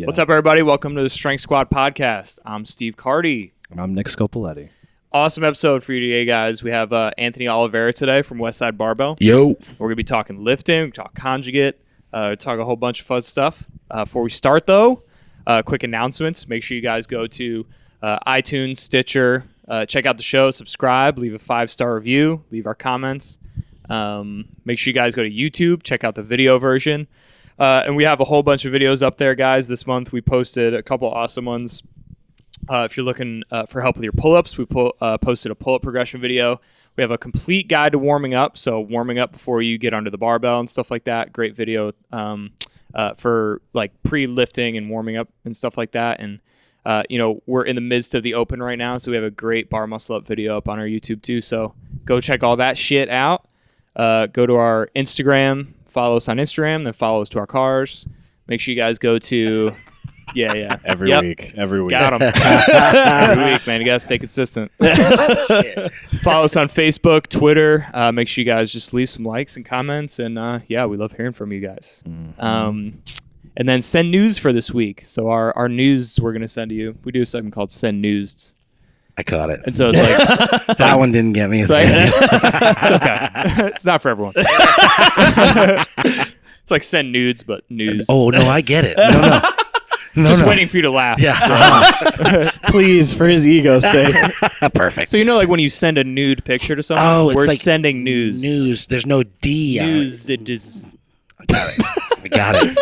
What's up, everybody? Welcome to the Strength Squad podcast. I'm Steve Carty. And I'm Nick Scopoletti. Awesome episode for you today, guys. We have Anthony Oliveira today from Westside Barbell. Yo. We're going to be talking lifting, talk Conjugate, talk a whole bunch of fun stuff. Before we start, though, quick announcements. Make sure you guys go to iTunes, Stitcher, check out the show, subscribe, leave a 5-star review, leave our comments. Make sure you guys go to YouTube, check out the video version. And we have a whole bunch of videos up there, guys. This month we posted a couple awesome ones. If you're looking for help with your pull-ups, we posted a pull-up progression video. We have a complete guide to warming up, so warming up before you get under the barbell and stuff like that. Great video for like pre-lifting and warming up and stuff like that. And we're in the midst of the open right now, so we have a great bar muscle up video up on our YouTube too. So go check all that shit out. Go to our Instagram. Follow us on Instagram, then follow us to our cars. Make sure you guys go to, Every week. Got them. Every week, man. You got to stay consistent. Follow us on Facebook, Twitter. Make sure you guys just leave some likes and comments. And we love hearing from you guys. Mm-hmm. And then send news for this week. So our news we're going to send to you. We do something called Send News. I caught it. And so it's like... that one didn't get me. It's okay. It's not for everyone. It's like send nudes, but news. Oh, no, I get it. No. Just waiting for you to laugh. Yeah. Please, for his ego's sake. Perfect. So like when you send a nude picture to someone, we're like sending news. News. There's no D. News. It is. I got it.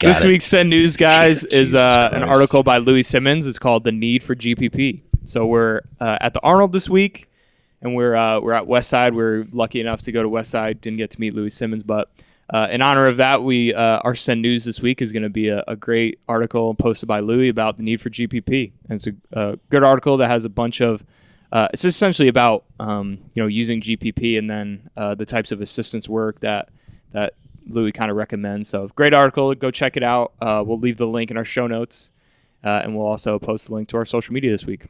This week's Send News, guys, is an article by Louie Simmons. It's called "The Need for GPP." So we're at the Arnold this week, and we're at Westside. We're lucky enough to go to Westside. Didn't get to meet Louie Simmons, but in honor of that, our Send News this week is going to be a great article posted by Louie about the need for GPP. And it's a good article that has a bunch of it's essentially about using GPP and then the types of assistance work that Louie kind of recommends. So great article. Go check it out. We'll leave the link in our show notes, and we'll also post the link to our social media this week.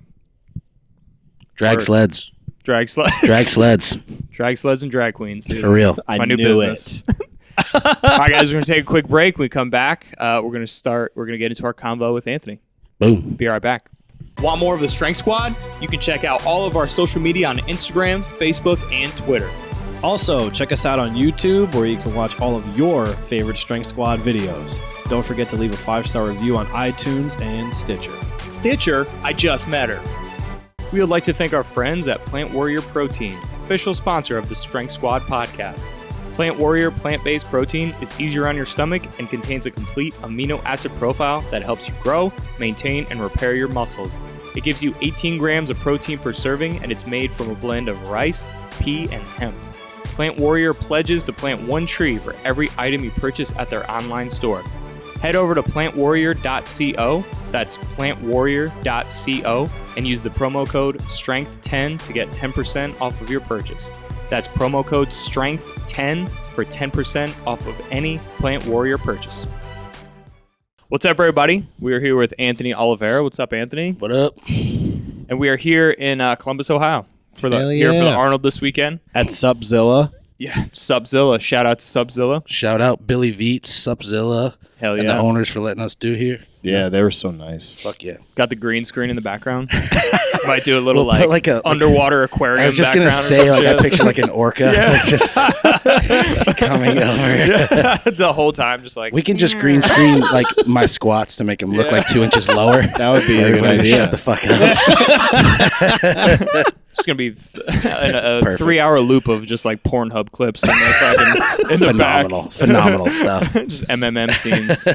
Drag sleds. Drag sleds. Drag sleds and drag queens. Dude. For real. It's my new business. All right, guys, we're going to take a quick break. When we come back, we're going to get into our convo with Anthony. Boom. Be right back. Want more of the Strength Squad? You can check out all of our social media on Instagram, Facebook, and Twitter. Also, check us out on YouTube, where you can watch all of your favorite Strength Squad videos. Don't forget to leave a 5-star review on iTunes and Stitcher. Stitcher? I just met her. We would like to thank our friends at Plant Warrior Protein, official sponsor of the Strength Squad podcast. Plant Warrior plant-based protein is easier on your stomach and contains a complete amino acid profile that helps you grow, maintain, and repair your muscles. It gives you 18 grams of protein per serving, and it's made from a blend of rice, pea, and hemp. Plant Warrior pledges to plant one tree for every item you purchase at their online store. Head over to plantwarrior.co, that's plantwarrior.co, and use the promo code STRENGTH10 to get 10% off of your purchase. That's promo code STRENGTH10 for 10% off of any Plant Warrior purchase. What's up, everybody? We are here with Anthony Oliveira. What's up, Anthony? What up? And we are here in Columbus, Ohio, here for the Arnold this weekend. At Subzilla. Yeah, Subzilla. Shout out to Subzilla. Shout out Billy Veets, Subzilla. Hell yeah. And the owners for letting us do here. Yeah, they were so nice. Fuck yeah. Got the green screen in the background. Might do a little we'll like a underwater aquarium. I was just gonna say, I picture like an orca just coming over the whole time, just like we can just green screen like my squats to make them look like 2 inches lower. That would be a good idea. Shut the fuck up. It's gonna be a 3-hour loop of just like Pornhub clips in the back. Phenomenal stuff. Just MMM scenes.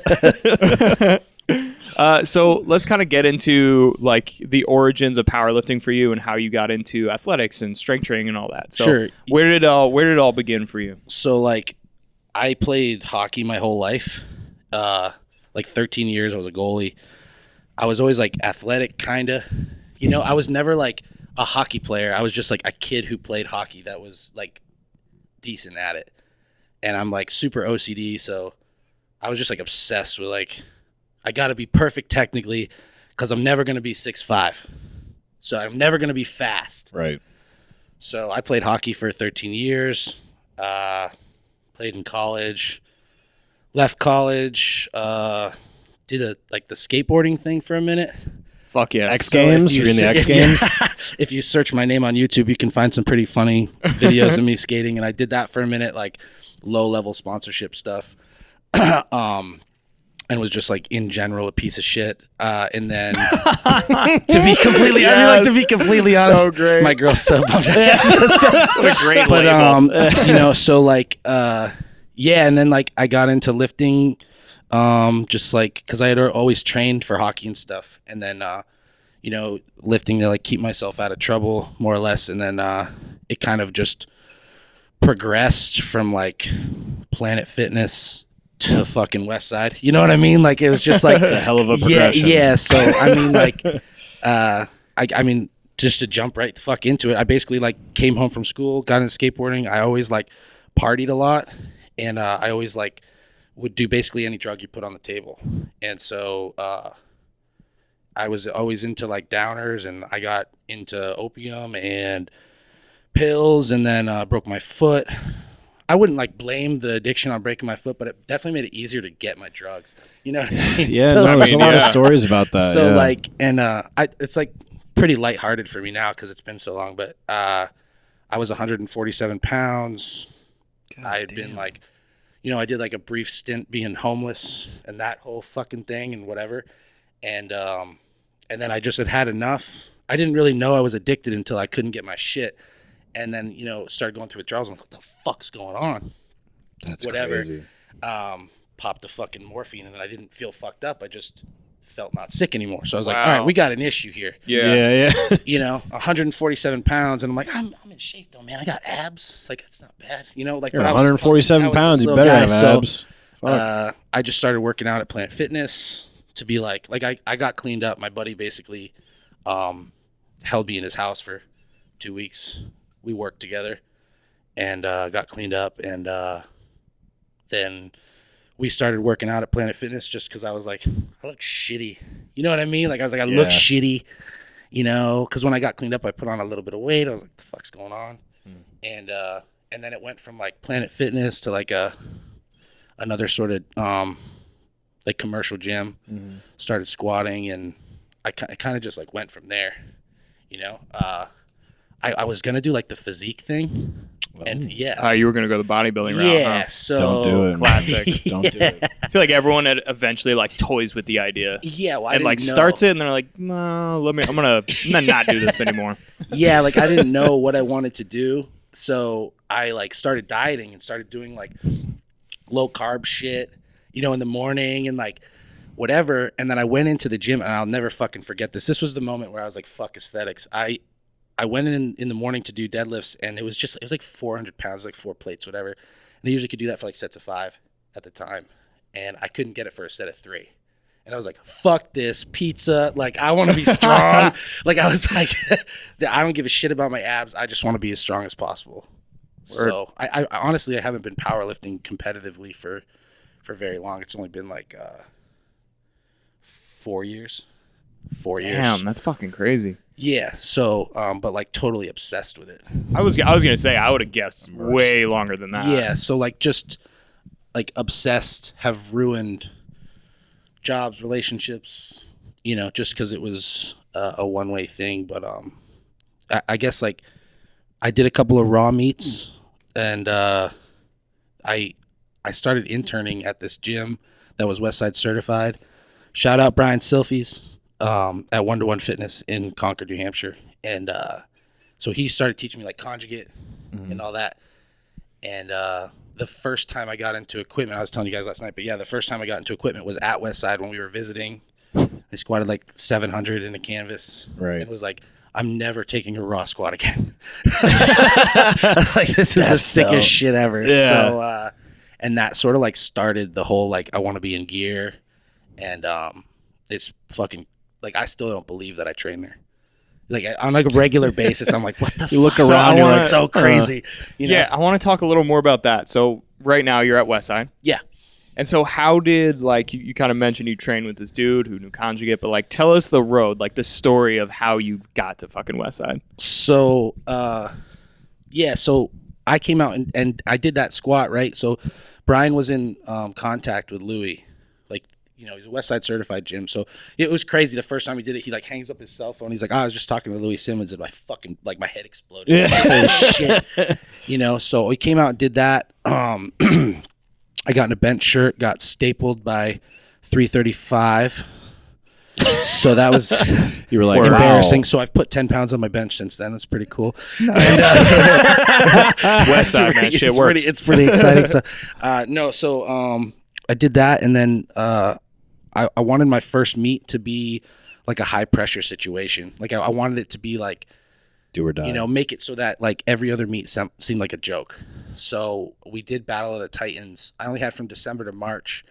So let's kind of get into like the origins of powerlifting for you and how you got into athletics and strength training and all that. So Sure. where did it all begin for you? So like I played hockey my whole life. Like 13 years I was a goalie. I was always like athletic kind of. You know, I was never like a hockey player. I was just like a kid who played hockey that was like decent at it. And I'm like super OCD, so I was just like obsessed with like I got to be perfect technically because I'm never going to be 6'5". So I'm never going to be fast. Right. So I played hockey for 13 years, played in college, left college, did the skateboarding thing for a minute. Fuck yeah. X Games? You're in the X Games? If you search my name on YouTube, you can find some pretty funny videos of me skating. And I did that for a minute, like low-level sponsorship stuff. And was just like in general a piece of shit. And then to be completely, I mean, like to be completely honest, so great. my girl's so bummed. What a great But label. you know, so like yeah, and then like I got into lifting, just like because I had always trained for hockey and stuff, and then you know, lifting to like keep myself out of trouble more or less, and then it kind of just progressed from like Planet Fitness to fucking Westside. You know what I mean? Like it was just like It's a hell of a progression. Yeah. So I mean, like, I mean, just to jump right the fuck into it, I basically like came home from school, got into skateboarding. I always like partied a lot, and I always like would do basically any drug you put on the table. And so I was always into like downers, and I got into opium and pills, and then broke my foot. I wouldn't like blame the addiction on breaking my foot, but it definitely made it easier to get my drugs. You know what I mean? Yeah, So, no, there's a lot of stories about that. so yeah. like, and it's like pretty lighthearted for me now because it's been so long. But I was 147 pounds. I had been like, you know, I did like a brief stint being homeless and that whole fucking thing and whatever, and then I just had enough. I didn't really know I was addicted until I couldn't get my shit. And then, you know, started going through withdrawals. I'm like, what the fuck's going on? That's whatever. crazy. Popped the fucking morphine, and then I didn't feel fucked up. I just felt not sick anymore. So I was like, Wow. all right, we got an issue here. Yeah. You know, 147 pounds, and I'm like, I'm in shape though, man. I got abs. Like, that's not bad. You know, like You're when I was 147 I was pounds. this You little better guy. have abs. Fuck. I just started working out at Planet Fitness to be like I got cleaned up. My buddy basically held me in his house for 2 weeks. We worked together and got cleaned up, and then we started working out at Planet Fitness just because I was like, I look shitty. You know what I mean? Like I was like, I look shitty, you know, because when I got cleaned up, I put on a little bit of weight. I was like, the fuck's going on? And then it went from like Planet Fitness to like another sort of like commercial gym. Started squatting, and I kind of just like went from there, you know. I was gonna do like the physique thing, and yeah, You were going to go the bodybuilding route. yeah. Huh? So Don't do it. Classic. Don't do it. I feel like everyone eventually like toys with the idea yeah, well, I and didn't like know. starts it, and they're like, no, I'm gonna not do this anymore. Yeah, like I didn't know what I wanted to do, so I like started dieting and started doing like low carb shit, you know, in the morning and like whatever. And then I went into the gym, and I'll never fucking forget this. This was the moment where I was like, fuck aesthetics. I went in the morning to do deadlifts, and it was like 400 pounds, like 4 plates, whatever. And I usually could do that for like sets of 5 at the time. And I couldn't get it for a set of 3. And I was like, fuck this pizza. Like, I want to be strong. Like, I was like, I don't give a shit about my abs. I just want to be as strong as possible. Word. So I honestly, I haven't been powerlifting competitively for very long. It's only been like 4 years. 4 years. Damn, that's fucking crazy. Yeah, so but like totally obsessed with it. I was gonna say I would have guessed way longer than that. Yeah, so like just like obsessed, have ruined jobs, relationships, you know, just because it was a one-way thing. But I guess like I did a couple of raw meets, and I started interning at this gym that was Westside certified. Shout out Brian Silfies. At 1-to-1 Fitness in Concord, New Hampshire. And so he started teaching me like Conjugate and all that. And the first time I got into equipment, I was telling you guys last night, but yeah, the first time I got into equipment was at Westside when we were visiting. I squatted like 700 in a canvas. Right. And was like, I'm never taking a raw squat again. Like, this is the sickest shit ever. Yeah. So, and that sort of like started the whole, like, I want to be in gear. And it's fucking, like, I still don't believe that I train there. Like, on like a regular basis, I'm like, what the fuck? You look around, you're It's like, so crazy. You know? Yeah, I want to talk a little more about that. So right now you're at Westside. Yeah. And so how did, like, you kind of mentioned you trained with this dude who knew Conjugate, but, like, tell us the road, like, the story of how you got to fucking Westside. So, yeah, so I came out and I did that squat, right? So Brian was in contact with Louie. Like, you know, he's a Westside certified gym. So it was crazy. The first time he did it, he, like, hangs up his cell phone. He's like, I was just talking to Louie Simmons, and my fucking, like, my head exploded. Yeah. Like, holy shit. You know, so we came out and did that. I got in a bench shirt, got stapled by 335. So that was You were like, embarrassing. wow. So I've put 10 pounds on my bench since then. It's pretty cool. Westside, man, shit works. It's pretty exciting. So, I did that, and then I wanted my first meet to be like a high pressure situation. Like I wanted it to be like, Do or die. you know, make it so that like every other meet seemed like a joke. So we did Battle of the Titans. I only had from December to March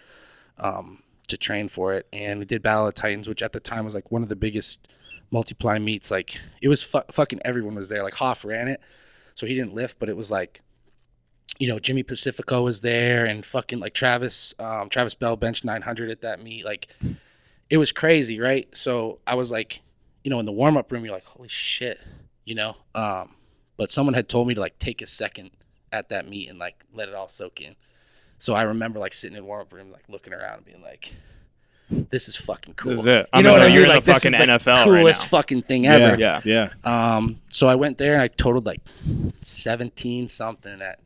to train for it, and we did Battle of the Titans, which at the time was like one of the biggest multiply meets. Like it was fucking everyone was there. Like Hoff ran it, so he didn't lift, but it was like, you know, Jimmy Pacifico was there, and fucking like Travis Bell benched 900 at that meet. Like it was crazy, right? So I was like, you know, in the warm up room, you're like, holy shit. You know, but someone had told me to like take a second at that meet and like let it all soak in. So I remember like sitting in warm-up room, like looking around and being like, this is fucking cool. This is it. You know what I mean? You're in Like, the this is fucking the NFL right coolest now. fucking thing ever. Yeah. So I went there and I totaled like 17 something at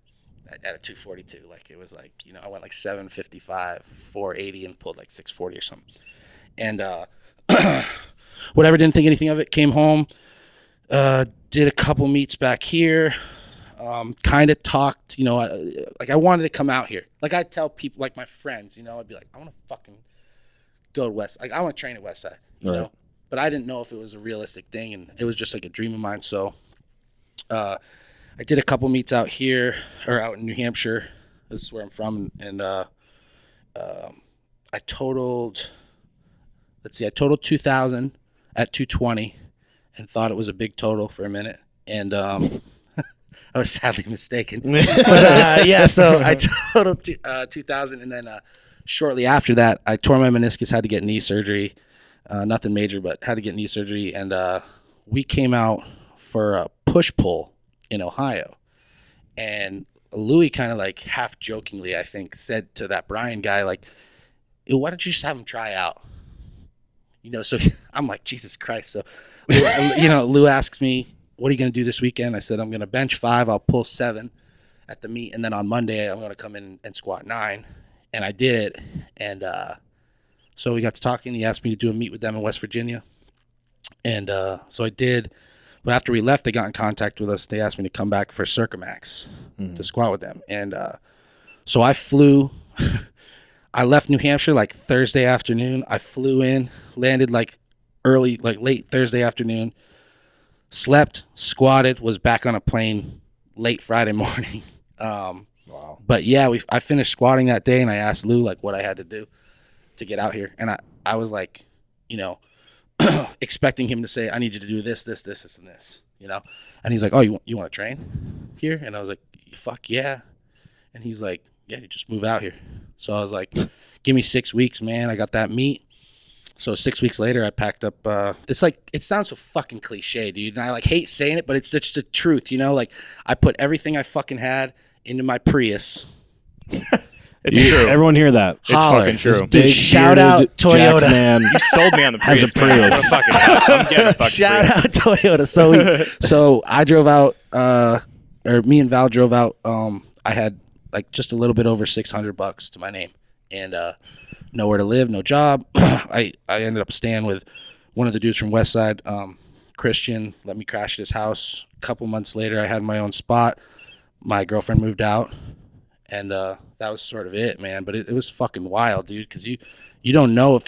a 242. Like it was like, you know, I went like 755, 480 and pulled like 640 or something. And whatever, didn't think anything of it. Came home. Did a couple meets back here, kind of talked, you know, like I wanted to come out here. Like I'd tell people, like my friends, you know, I'd be like, I want to fucking go to West. Like I want to train at Westside, you know, but I didn't know if it was a realistic thing, and it was just like a dream of mine. So I did a couple meets out here, or out in New Hampshire. This is where I'm from. And I totaled 2,000 at 220. And thought it was a big total for a minute, and I was sadly mistaken. But yeah, so I totaled 2,000, and then shortly after that, I tore my meniscus, had to get knee surgery. Nothing major, but had to get knee surgery, and we came out for a push-pull in Ohio. And Louie kind of like half jokingly, I think, said to that Brian guy, like, why don't you just have him try out? You know, so I'm like, Jesus Christ. So, you know, Lou asks me, what are you going to do this weekend? I said, I'm going to bench 5. I'll pull 7 at the meet. And then on Monday, I'm going to come in and squat 9. And I did. And so we got to talking. He asked me to do a meet with them in West Virginia. And so I did. But after we left, they got in contact with us. They asked me to come back for Circamax to squat with them. And so I flew. I left New Hampshire like Thursday afternoon. I flew in, landed like late Thursday afternoon, slept, squatted, was back on a plane late Friday morning. Wow. But yeah, I finished squatting that day, and I asked Lou like what I had to do to get out here. And I was like, you know, expecting him to say, I need you to do this, and this, you know? And he's like, oh, you want to train here? And I was like, fuck yeah. And he's like, yeah, you just move out here. So I was like, give me 6 weeks, man. I got that meet. So 6 weeks later, I packed up. It's like, it sounds so fucking cliche, dude. And I like hate saying it, but it's just the truth, you know? Like I put everything I fucking had into my Prius. It's true. Everyone hear that? It's fucking true. Dude, Big shout bearded out Toyota. jacked man. You sold me on the Has Prius. a Prius. Man. I'm fucking I'm getting a fucking Shout Prius. out Toyota. So I drove out, or me and Val drove out. I had like just a little bit over $600 to my name, and nowhere to live, no job. I ended up staying with one of the dudes from Westside, Christian. Let me crash at his house. A couple months later, I had my own spot. My girlfriend moved out, and that was sort of it, man. But it was fucking wild, dude, because you don't know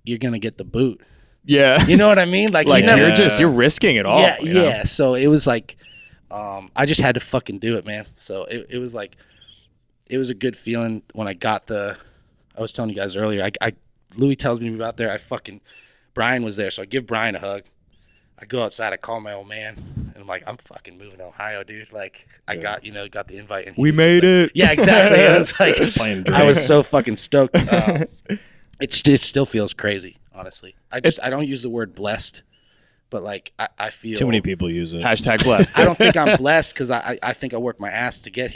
you're gonna get the boot. Yeah. You know what I mean? Like you're risking it all. Yeah, you know? yeah. So it was like, I just had to fucking do it, man. So it was like, it was a good feeling when I got I was telling you guys earlier, Louie tells me about there. Brian was there. So I give Brian a hug. I go outside, I call my old man, and I'm like, I'm fucking moving to Ohio, dude. Like, I got the invite. And we made it. Yeah, exactly. I was like, Just playing I was so fucking stoked. It still feels crazy, honestly. I don't use the word blessed, but like, I feel. Too many people use it. Hashtag blessed. I don't think I'm blessed because I think I work my ass off to get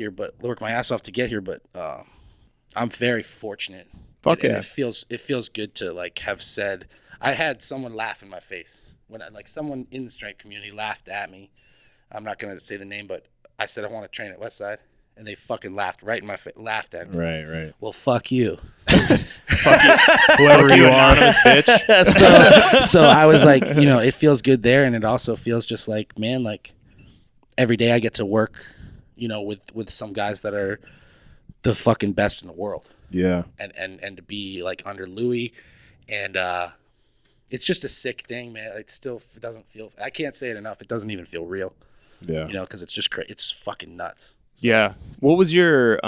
here, but I'm very fortunate. Fuck And yeah. it feels good to like have said, I had someone laugh in my face when someone in the strength community laughed at me. I'm not going to say the name, but I said, I want to train at Westside. And they fucking laughed right in my face, laughed at me. Right. Well, fuck you. Whoever you are, bitch. So I was like, it feels good there. And it also feels just like, man, like every day I get to work, with some guys that are the fucking best in the world. Yeah. And to be like under Louie, and it's just a sick thing, man. It doesn't feel, I can't say it enough. It doesn't even feel real. Yeah. Because it's just it's fucking nuts. Yeah. What was your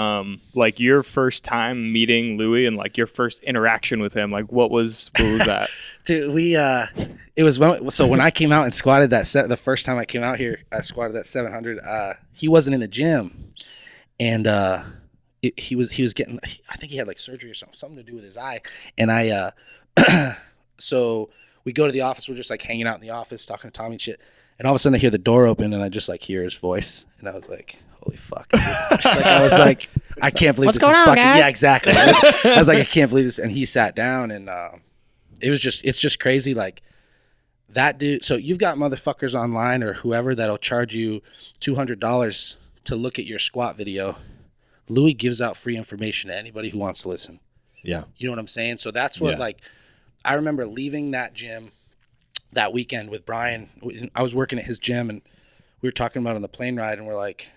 your first time meeting Louie and like your first interaction with him? Like what was that? Dude, it was when I came out and squatted the first time I came out here, I squatted that 700. He wasn't in the gym, and he was getting, I think he had like surgery or something to do with his eye, and I so we go to the office. We're just like hanging out in the office talking to Tommy and shit, and all of a sudden I hear the door open and I just like hear his voice, and I was like, holy fuck. I was like, I can't believe this is fucking, guys? Yeah, exactly. I was like, I can't believe this. And he sat down, and it's just crazy. Like that dude. So you've got motherfuckers online or whoever that'll charge you $200 to look at your squat video. Louie gives out free information to anybody who wants to listen. Yeah. You know what I'm saying? So that's what I remember leaving that gym that weekend with Brian. I was working at his gym, and we were talking about on the plane ride, and we're like,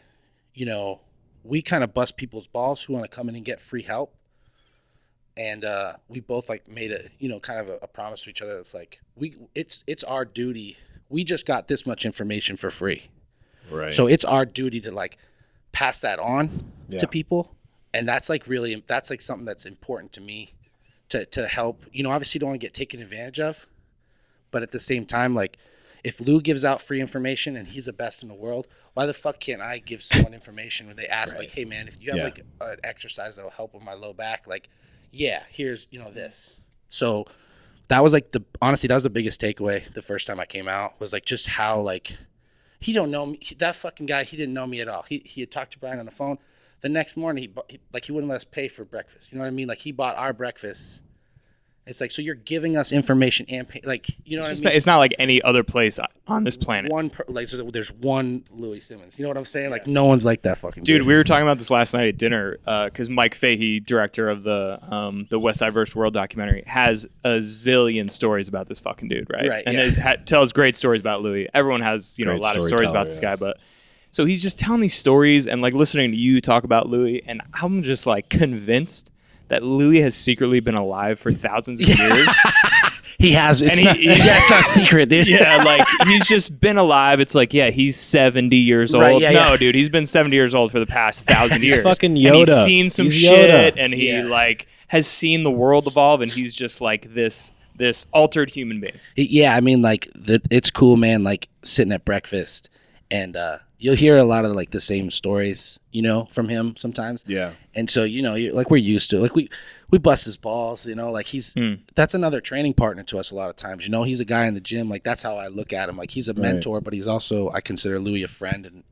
we kind of bust people's balls who want to come in and get free help. And we both like made a, kind of a promise to each other. It's like, it's our duty. We just got this much information for free. Right. So it's our duty to like pass that on to people. And that's like something that's important to me to help, obviously you don't want to get taken advantage of, but at the same time, like if Lou gives out free information and he's the best in the world, why the fuck can't I give someone information when they ask like, hey man, if you have like an exercise that'll help with my low back, like, here's, this. So that was like honestly, that was the biggest takeaway the first time I came out, was like just how like, he don't know me. That fucking guy, he didn't know me at all. He had talked to Brian on the phone. The next morning, he wouldn't let us pay for breakfast. You know what I mean? Like he bought our breakfast. It's like, so you're giving us information and pay, like, you know what I mean? It's not like any other place on this planet. So there's one Louie Simmons. You know what I'm saying? Like no one's like that fucking dude. We were talking about this last night at dinner because Mike Fahey, director of the Westside vs. World documentary, has a zillion stories about this fucking dude, right? Right. And tells great stories about Louie. Everyone has a lot of stories about this guy, but so he's just telling these stories and like listening to you talk about Louie, and I'm just like convinced that Louie has secretly been alive for thousands of years. He has. It's not secret, dude. Yeah, like he's just been alive. It's like, he's 70 years old. Right, no, dude, he's been 70 years old for the past 1,000 years. He's fucking Yoda. And he's seen some He's shit, Yoda. and he like has seen the world evolve, and he's just like this altered human being. Yeah, I mean, like it's cool, man. Like sitting at breakfast, and you'll hear a lot of like the same stories, from him sometimes. Yeah. And so, you're like, we're used to it. Like we bust his balls, like that's another training partner to us a lot of times. He's a guy in the gym. Like that's how I look at him. Like he's a mentor, but he's also, I consider Louie a friend,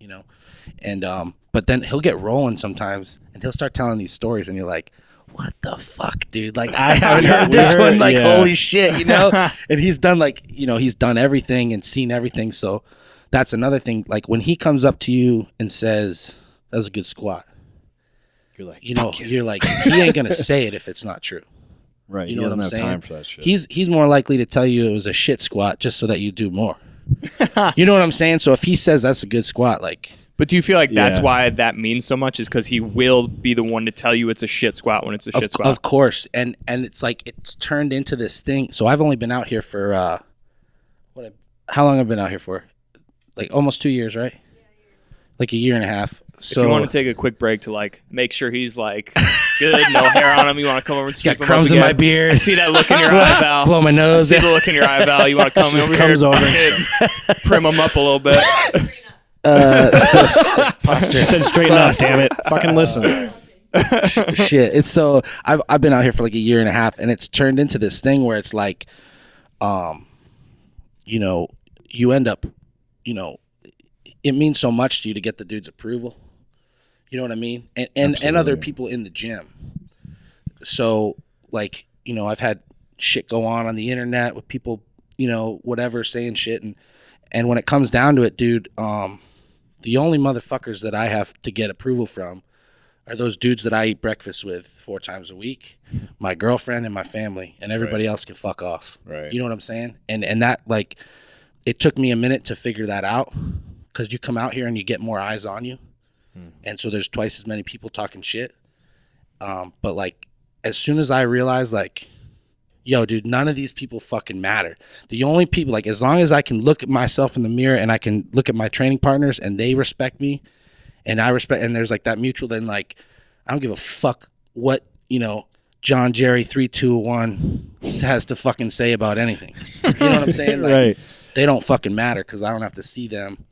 and but then he'll get rolling sometimes and he'll start telling these stories and you're like, what the fuck, dude? Like I haven't heard this one, like holy shit, and he's done he's done everything and seen everything. So that's another thing. Like when he comes up to you and says, that was a good squat. You're like, you're like, he ain't going to say it if it's not true. Right. You know he what I'm doesn't have saying? time for that shit. He's more likely to tell you it was a shit squat just so that you do more. You know what I'm saying? So if he says that's a good squat, like, But do you feel like that's Yeah. why that means so much? Is because he will be the one to tell you it's a shit squat when it's a shit squat? Of course. And it's like it's turned into this thing. So I've only been out here for how long have I been out here for? Like almost 2 years, right? Like a year and a half. So if you want to take a quick break to like make sure he's like good, no hair on him, you want to come over and sweep got him crumbs up in my again. beard. I see that look in your eye, Val. Blow my I nose. see the look in your eye, Val. You want to come over comes here, over. fucking prim him up a little bit. Posture. She said straighten up, damn it. Fucking listen. Shit. It's so I've been out here for like a year and a half, and it's turned into this thing where it's like, you know, you end up, you know, it means so much to you to get the dude's approval. You know what I mean? And other people in the gym. So like, you know, I've had shit go on the internet with people, you know, whatever, saying shit, and when it comes down to it, dude, the only motherfuckers that I have to get approval from are those dudes that I eat breakfast with 4 times a week, my girlfriend and my family, and everybody else can fuck off. Right. You know what I'm saying? And that, like, it took me a minute to figure that out, because you come out here and you get more eyes on you. And so there's twice as many people talking shit. But like, as soon as I realized, like, yo, dude, none of these people fucking matter. The only people, like, as long as I can look at myself in the mirror and I can look at my training partners and they respect me and I respect, and there's like that mutual, then like, I don't give a fuck what, you know, John Jerry 321 has to fucking say about anything. You know what I'm saying? Like, Right. They don't fucking matter, because I don't have to see them.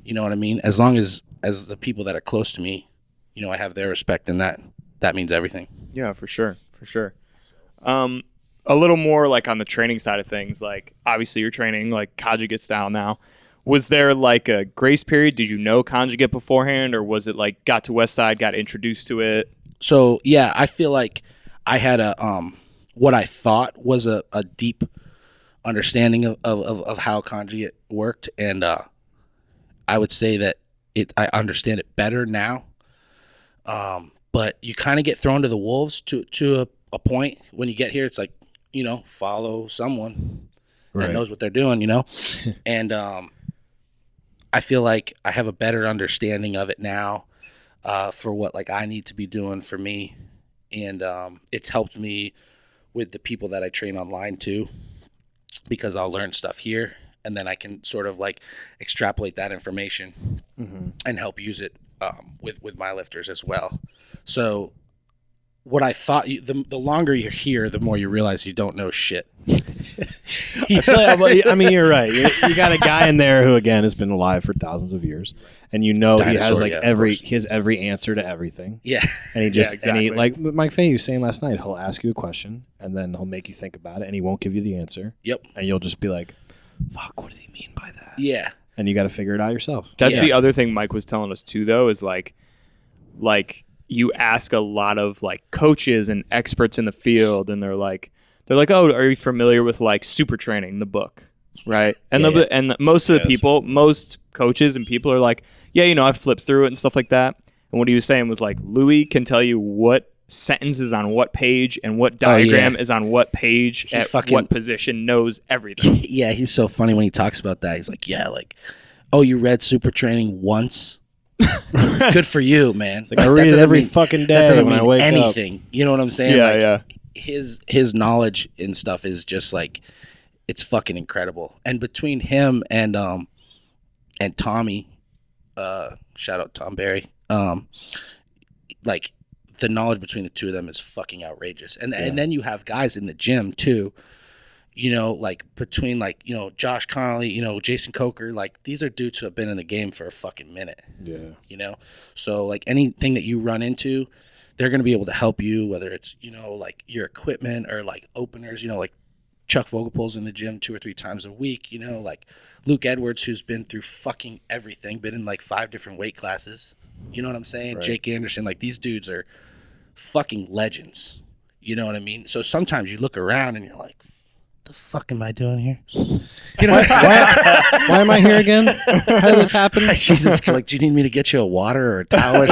You know what I mean? As long as the people that are close to me, you know, I have their respect, and that means everything. Yeah, for sure. A little more like on the training side of things, like obviously you're training like Conjugate style now. Was there like a grace period? Did you know Conjugate beforehand, or was it like got to Westside, got introduced to it? So yeah, I feel like I had a what I thought was a deep understanding of how Conjugate worked, and I would say that I understand it better now. But you kind of get thrown to the wolves to a point. When you get here, it's like, you know, follow someone that knows what they're doing, you know? And I feel like I have a better understanding of it now, for what like I need to be doing for me. And it's helped me with the people that I train online too, because I'll learn stuff here and then I can sort of like extrapolate that information and help use it with my lifters as well. So what I thought, the longer you're here, the more you realize you don't know shit. I mean, you're right. You got a guy in there who, again, has been alive for thousands of years, and you know he has like every answer to everything. Yeah, and he just exactly. and he, like Mike Fahey was saying last night, he'll ask you a question and then he'll make you think about it, and he won't give you the answer. Yep. And you'll just be like, "Fuck, what did he mean by that?" Yeah. And you got to figure it out yourself. That's the other thing Mike was telling us too, though, is like you ask a lot of like coaches and experts in the field, and they're like, "Oh, are you familiar with like Super Training, the book?" Right? And most of the people, most coaches and people are like, "Yeah, you know, I've flipped through it and stuff like that." And what he was saying was like, Louie can tell you what sentence is on what page and what diagram is on what page what position, knows everything. Yeah, he's so funny when he talks about that. He's like, yeah, like, oh, you read Super Training once? Good for you, man. Like, I read it every fucking day. That doesn't when mean I wake anything. up. You know what I'm saying? Yeah, like, yeah. His knowledge and stuff is just like, it's fucking incredible. And between him and Tommy, shout out Tom Barry, like, the knowledge between the two of them is fucking outrageous. And then you have guys in the gym too, you know, like between like, you know, Josh Connolly, you know, Jason Coker, like these are dudes who have been in the game for a fucking minute. Yeah. You know? So like anything that you run into, they're going to be able to help you, whether it's, you know, like your equipment or like openers, you know, like Chuck Vogelpohl's in the gym 2 or 3 times a week, you know, like Luke Edwards, who's been through fucking everything, been in like 5 different weight classes. You know what I'm saying? Right. Jake Anderson, like these dudes are fucking legends. You know what I mean? So sometimes you look around and you're like, what the fuck am I doing here? You know, why am I here again? How did this happen? Jesus, like, do you need me to get you a water or a towel or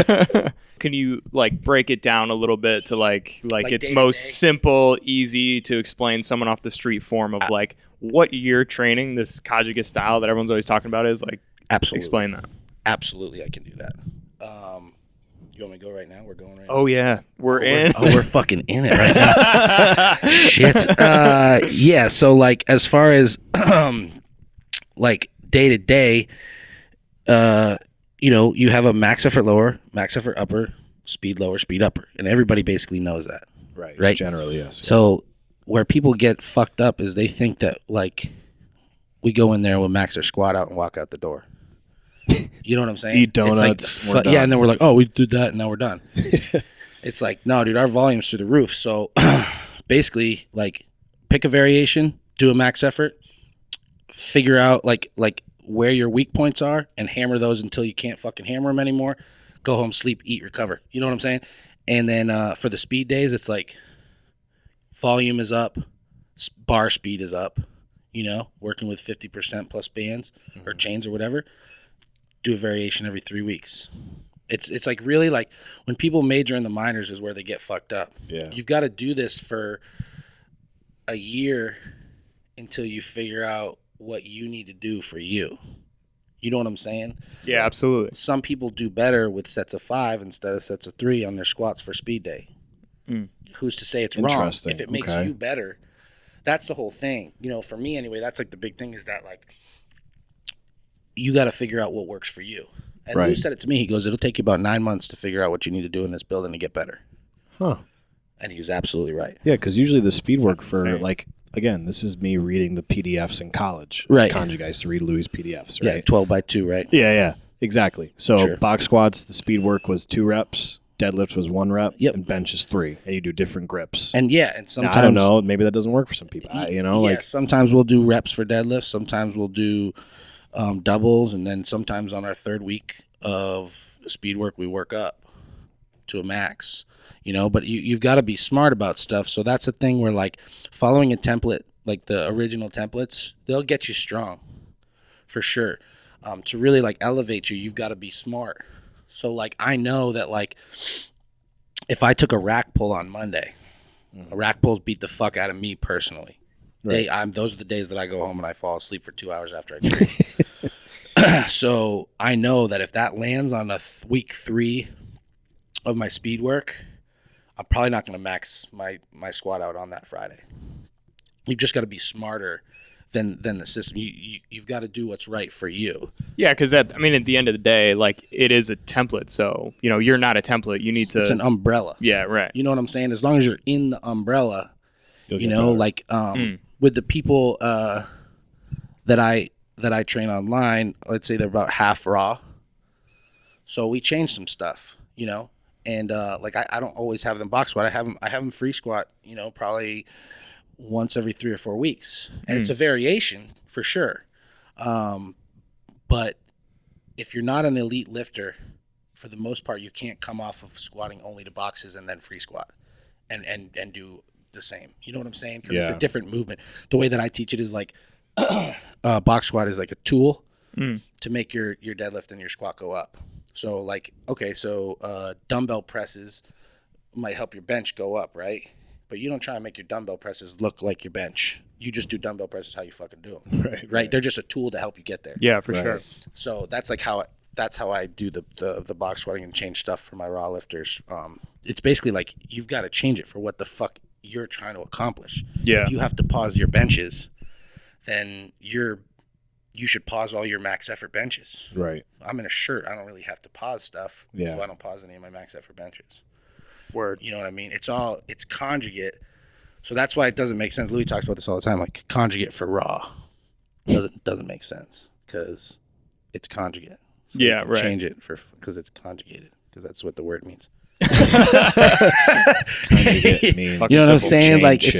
something? Can you like break it down a little bit to like its day most to day? simple, easy to explain someone off the street form of like what you're training, this Conjugate style that everyone's always talking about is like, Absolutely. Explain that. Absolutely, I can do that. You want me to go right now? We're going right now. Oh, yeah. We're in. We're fucking in it right now. Shit. Yeah, so, like, as far as, like, day to day, you know, you have a max effort lower, max effort upper, speed lower, speed upper. And everybody basically knows that. Right? Generally, yes. So where people get fucked up is they think that, like, we go in there, we'll max our squat out and walk out the door. You know what I'm saying? Eat donuts. It's like, yeah, and then we're like, oh, we did that, and now we're done. It's like, no, dude, our volume's through the roof. So basically, like, pick a variation, do a max effort, figure out, like where your weak points are, and hammer those until you can't fucking hammer them anymore. Go home, sleep, eat, recover. You know what I'm saying? And then for the speed days, it's like volume is up, bar speed is up, you know, working with 50% plus bands or chains or whatever. Do a variation every 3 weeks. It's like really like when people major in the minors is where they get fucked up. Yeah. You've got to do this for a year until you figure out what you need to do for you. You know what I'm saying? Yeah, absolutely. Some people do better with sets of 5 instead of sets of 3 on their squats for speed day. Who's to say it's wrong? If it makes you better, that's the whole thing. You know, for me anyway, that's like the big thing is that, like, you got to figure out what works for you. And Lou said it to me. He goes, it'll take you about 9 months to figure out what you need to do in this building to get better. Huh. And he was absolutely right. Yeah, because usually the speed work That's for, insane. like, again, this is me reading the PDFs in college. Right. Conjugate guys to read Louie's PDFs, right? Yeah, 12 by 2, right? Yeah, exactly. So Sure. box squats, the speed work was 2 reps, deadlift was 1 rep, Yep. and bench is 3, and you do different grips. And yeah, and sometimes now, I don't know, maybe that doesn't work for some people. Like sometimes we'll do reps for deadlifts, sometimes we'll do doubles, and then sometimes on our third week of speed work we work up to a max, you know. But you've got to be smart about stuff. So that's the thing where, like, following a template, like the original templates, they'll get you strong for sure. To really, like, elevate you, you've got to be smart. So, like, I know that, like, if I took a rack pull on Monday, rack pulls beat the fuck out of me personally. Right. Those are the days that I go home and I fall asleep for 2 hours after I train. So I know that if that lands on a week 3 of my speed work, I'm probably not going to max my squat out on that Friday. You've just got to be smarter than the system. You've got to do what's right for you. Yeah, because at the end of the day, like, it is a template. So, you know, you're not a template. You need to. It's an umbrella. Yeah, right. You know what I'm saying? As long as you're in the umbrella, You'll you get know, better. like with the people that I train online, let's say they're about half raw. So we changed some stuff, you know, and like I don't always have them box squat. I have them free squat, you know, probably once every 3 or 4 weeks, and it's a variation for sure. But if you're not an elite lifter, for the most part, you can't come off of squatting only to boxes and then free squat and do the same. You know what I'm saying? Because it's a different movement. The way that I teach it is like box squat is like a tool to make your deadlift and your squat go up. So like, okay, so dumbbell presses might help your bench go up, right? But you don't try and make your dumbbell presses look like your bench. You just do dumbbell presses how you fucking do them. Right? They're just a tool to help you get there. Yeah, for sure. So that's like how I do the box squatting and change stuff for my raw lifters. It's basically like you've got to change it for what the fuck you're trying to accomplish. Yeah. If you have to pause your benches, then you should pause all your max effort benches. Right. I'm in a shirt. I don't really have to pause stuff. Yeah. So I don't pause any of my max effort benches. Word. You know what I mean? It's conjugate. So that's why it doesn't make sense. Louie talks about this all the time, like conjugate for raw. Doesn't make sense because it's conjugate. So Yeah, you can right. change it because it's conjugated, because that's what the word means. Conjugate means You know what I'm simple saying? change Like shit.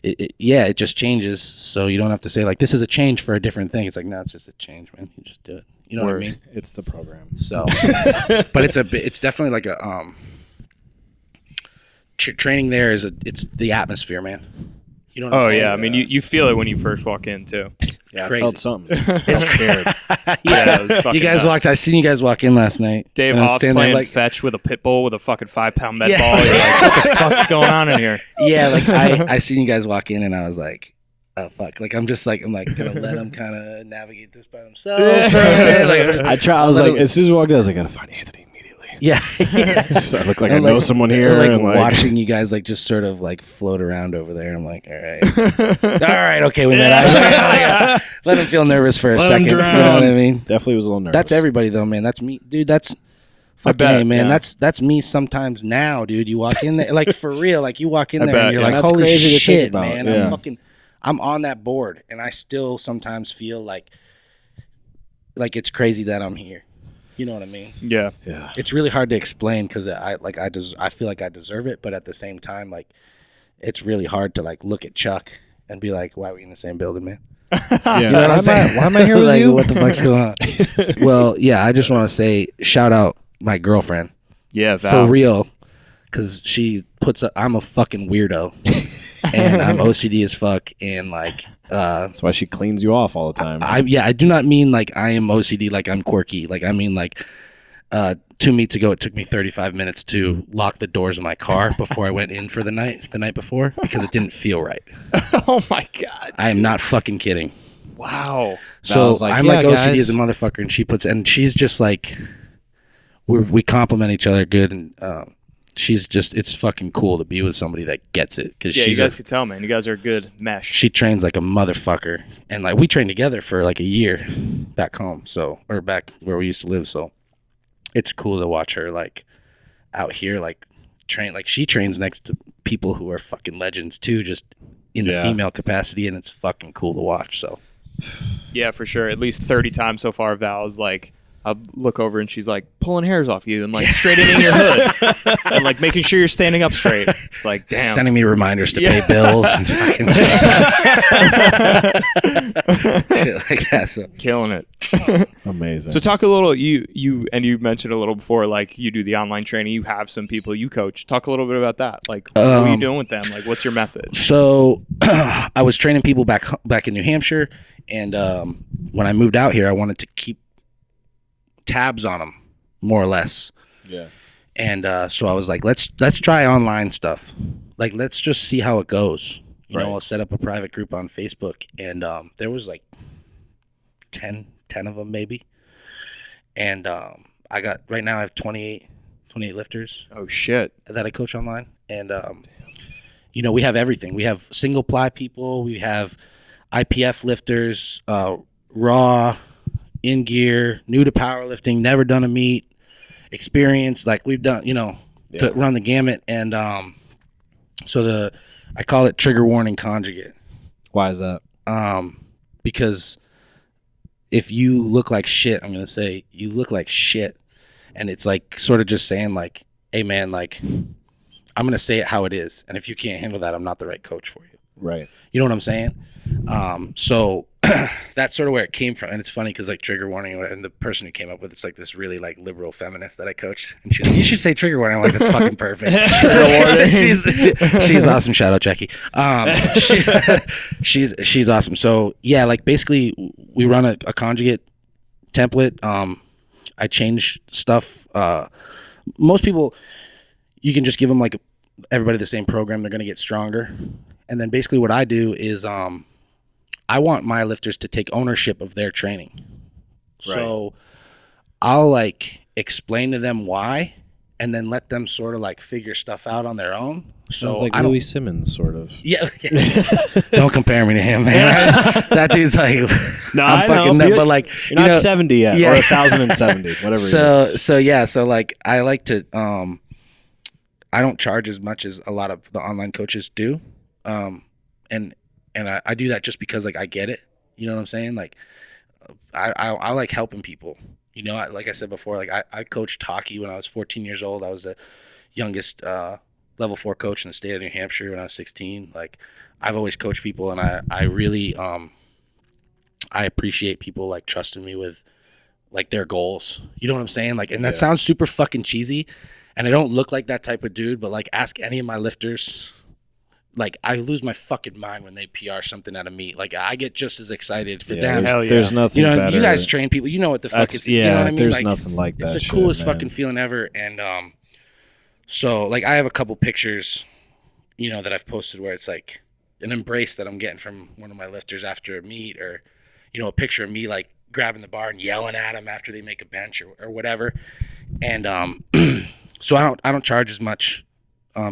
it just changes. So you don't have to say like this is a change for a different thing. It's like, no, it's just a change, man. You just do it. You know what I mean? It's the program. So, but it's definitely like a training there it's the atmosphere, man. You know what I'm Oh saying? yeah, I mean you feel it when you first walk in too. Yeah, Crazy. I felt something. It's scared. Yeah, it was fucking You guys nuts. I seen you guys walk in last night. Dave and I'm Hoff's standing there playing like, fetch with a pit bull with a fucking 5-pound med Yeah. ball. You're like, what the fuck's going on in here? yeah, like I seen you guys walk in and I was like, oh fuck, like I'm like gonna let them kind of navigate this by themselves for a minute. Like, I was like, as soon as we walked in, I was like, I gotta find Anthony immediately. yeah. So I look like I know someone here. Like and, watching you guys like just sort of like float around over there. I'm like, all right, okay, we met. I was like, let him feel nervous for a second. You know what I mean? Definitely was a little nervous. That's everybody though, man. That's me, dude. That's fucking bet, A, man. yeah. That's me sometimes now, dude. You walk in there, like for real, like you walk in there bet, and you're yeah. like, That's holy crazy to think shit, about, man. yeah. I'm on that board, and I still sometimes feel like it's crazy that I'm here. You know what I mean? Yeah. Yeah. It's really hard to explain because I feel like I deserve it, but at the same time, like it's really hard to like look at Chuck and be like, why are we in the same building, man? Yeah. You know what I'm saying? Why am I here with Like, you? what the fuck's going on? Well, yeah, I just want to say shout out my girlfriend Yeah, Val. for real, because she puts up. I'm a fucking weirdo, and I'm OCD as fuck, and like. That's why she cleans you off all the time. I do not mean like I am OCD, like I'm quirky. Like I mean like 2 meets ago, it took me 35 minutes to lock the doors of my car before I went in for the night before, because it didn't feel right. Oh my God. I am not fucking kidding. Wow. So Val's like, I'm "Yeah, like OCD guys." as a motherfucker, and she's just like, we complement each other good, and it's fucking cool to be with somebody that gets it, because Yeah, you guys could tell, man. You guys are a good mesh. she trains like a motherfucker, and like we trained together for like a year back home, or back where we used to live. So it's cool to watch her like out here, like train. Like she trains next to people who are fucking legends too, just in the female capacity, and it's fucking cool to watch. So Yeah, for sure. At least 30 times so far, Val is like, I'll look over and she's like pulling hairs off you and like straightening your hood and like making sure you're standing up straight. It's like, damn. sending me reminders to pay bills and fucking shit like that. So Killing it. Amazing. So talk a little, you mentioned a little before, like you do the online training, you have some people you coach. Talk a little bit about that. Like, what are you doing with them? Like, what's your method? So I was training people back in New Hampshire, and when I moved out here, I wanted to keep tabs on them, more or less. yeah. And so I was like, let's try online stuff. Like, let's just see how it goes. You know, I'll set up a private group on Facebook, and there was like 10 of them maybe. And right now I have 28 lifters. Oh, shit. That I coach online. And, you know, we have everything. We have single ply people. We have IPF lifters, raw, in gear, new to powerlifting, never done a meet, experience. Like we've done, you know, to run the gamut. And so I call it trigger warning conjugate. Why is that? Because if you look like shit, I'm going to say you look like shit. And it's like sort of just saying like, hey man, like I'm going to say it how it is. And if you can't handle that, I'm not the right coach for you. Right. You know what I'm saying? So that's sort of where it came from. And it's funny because like trigger warning, and the person who came up with it's like this really like liberal feminist that I coached. And she's like, you should say trigger warning. I'm like, that's fucking perfect. she's awesome. Shout out Jackie. She's awesome. So yeah, like basically we run a conjugate template. I change stuff. Most people, you can just give them like everybody the same program. They're going to get stronger. And then basically what I do is I want my lifters to take ownership of their training. Right. So I'll like explain to them why, and then let them sort of like figure stuff out on their own. So Sounds like Louie Simmons, sort of. Yeah. Don't compare me to him, man. That dude's like, no, I'm fucking know. but like you're not 70 yet, or 1,070, whatever. So like I like to I don't charge as much as a lot of the online coaches do. And I do that just because like I get it, you know what I'm saying? Like I like helping people, you know, like I said before, like I coached hockey when I was 14 years old. I was the youngest, level 4 coach in the state of New Hampshire when I was 16. Like I've always coached people, and I really, I appreciate people like trusting me with like their goals, you know what I'm saying? Like, and that sounds super fucking cheesy, and I don't look like that type of dude, but like ask any of my lifters. Like I lose my fucking mind when they PR something at a meet. Like I get just as excited for them. There's nothing. You know, better. You guys train people. You know what the fuck it's. Yeah, you know what I mean? there's like, nothing like that. It's the coolest fucking feeling ever. And so like I have a couple pictures, you know, that I've posted where it's like an embrace that I'm getting from one of my lifters after a meet, or, you know, a picture of me like grabbing the bar and yelling at them after they make a bench or whatever. And so I don't charge as much,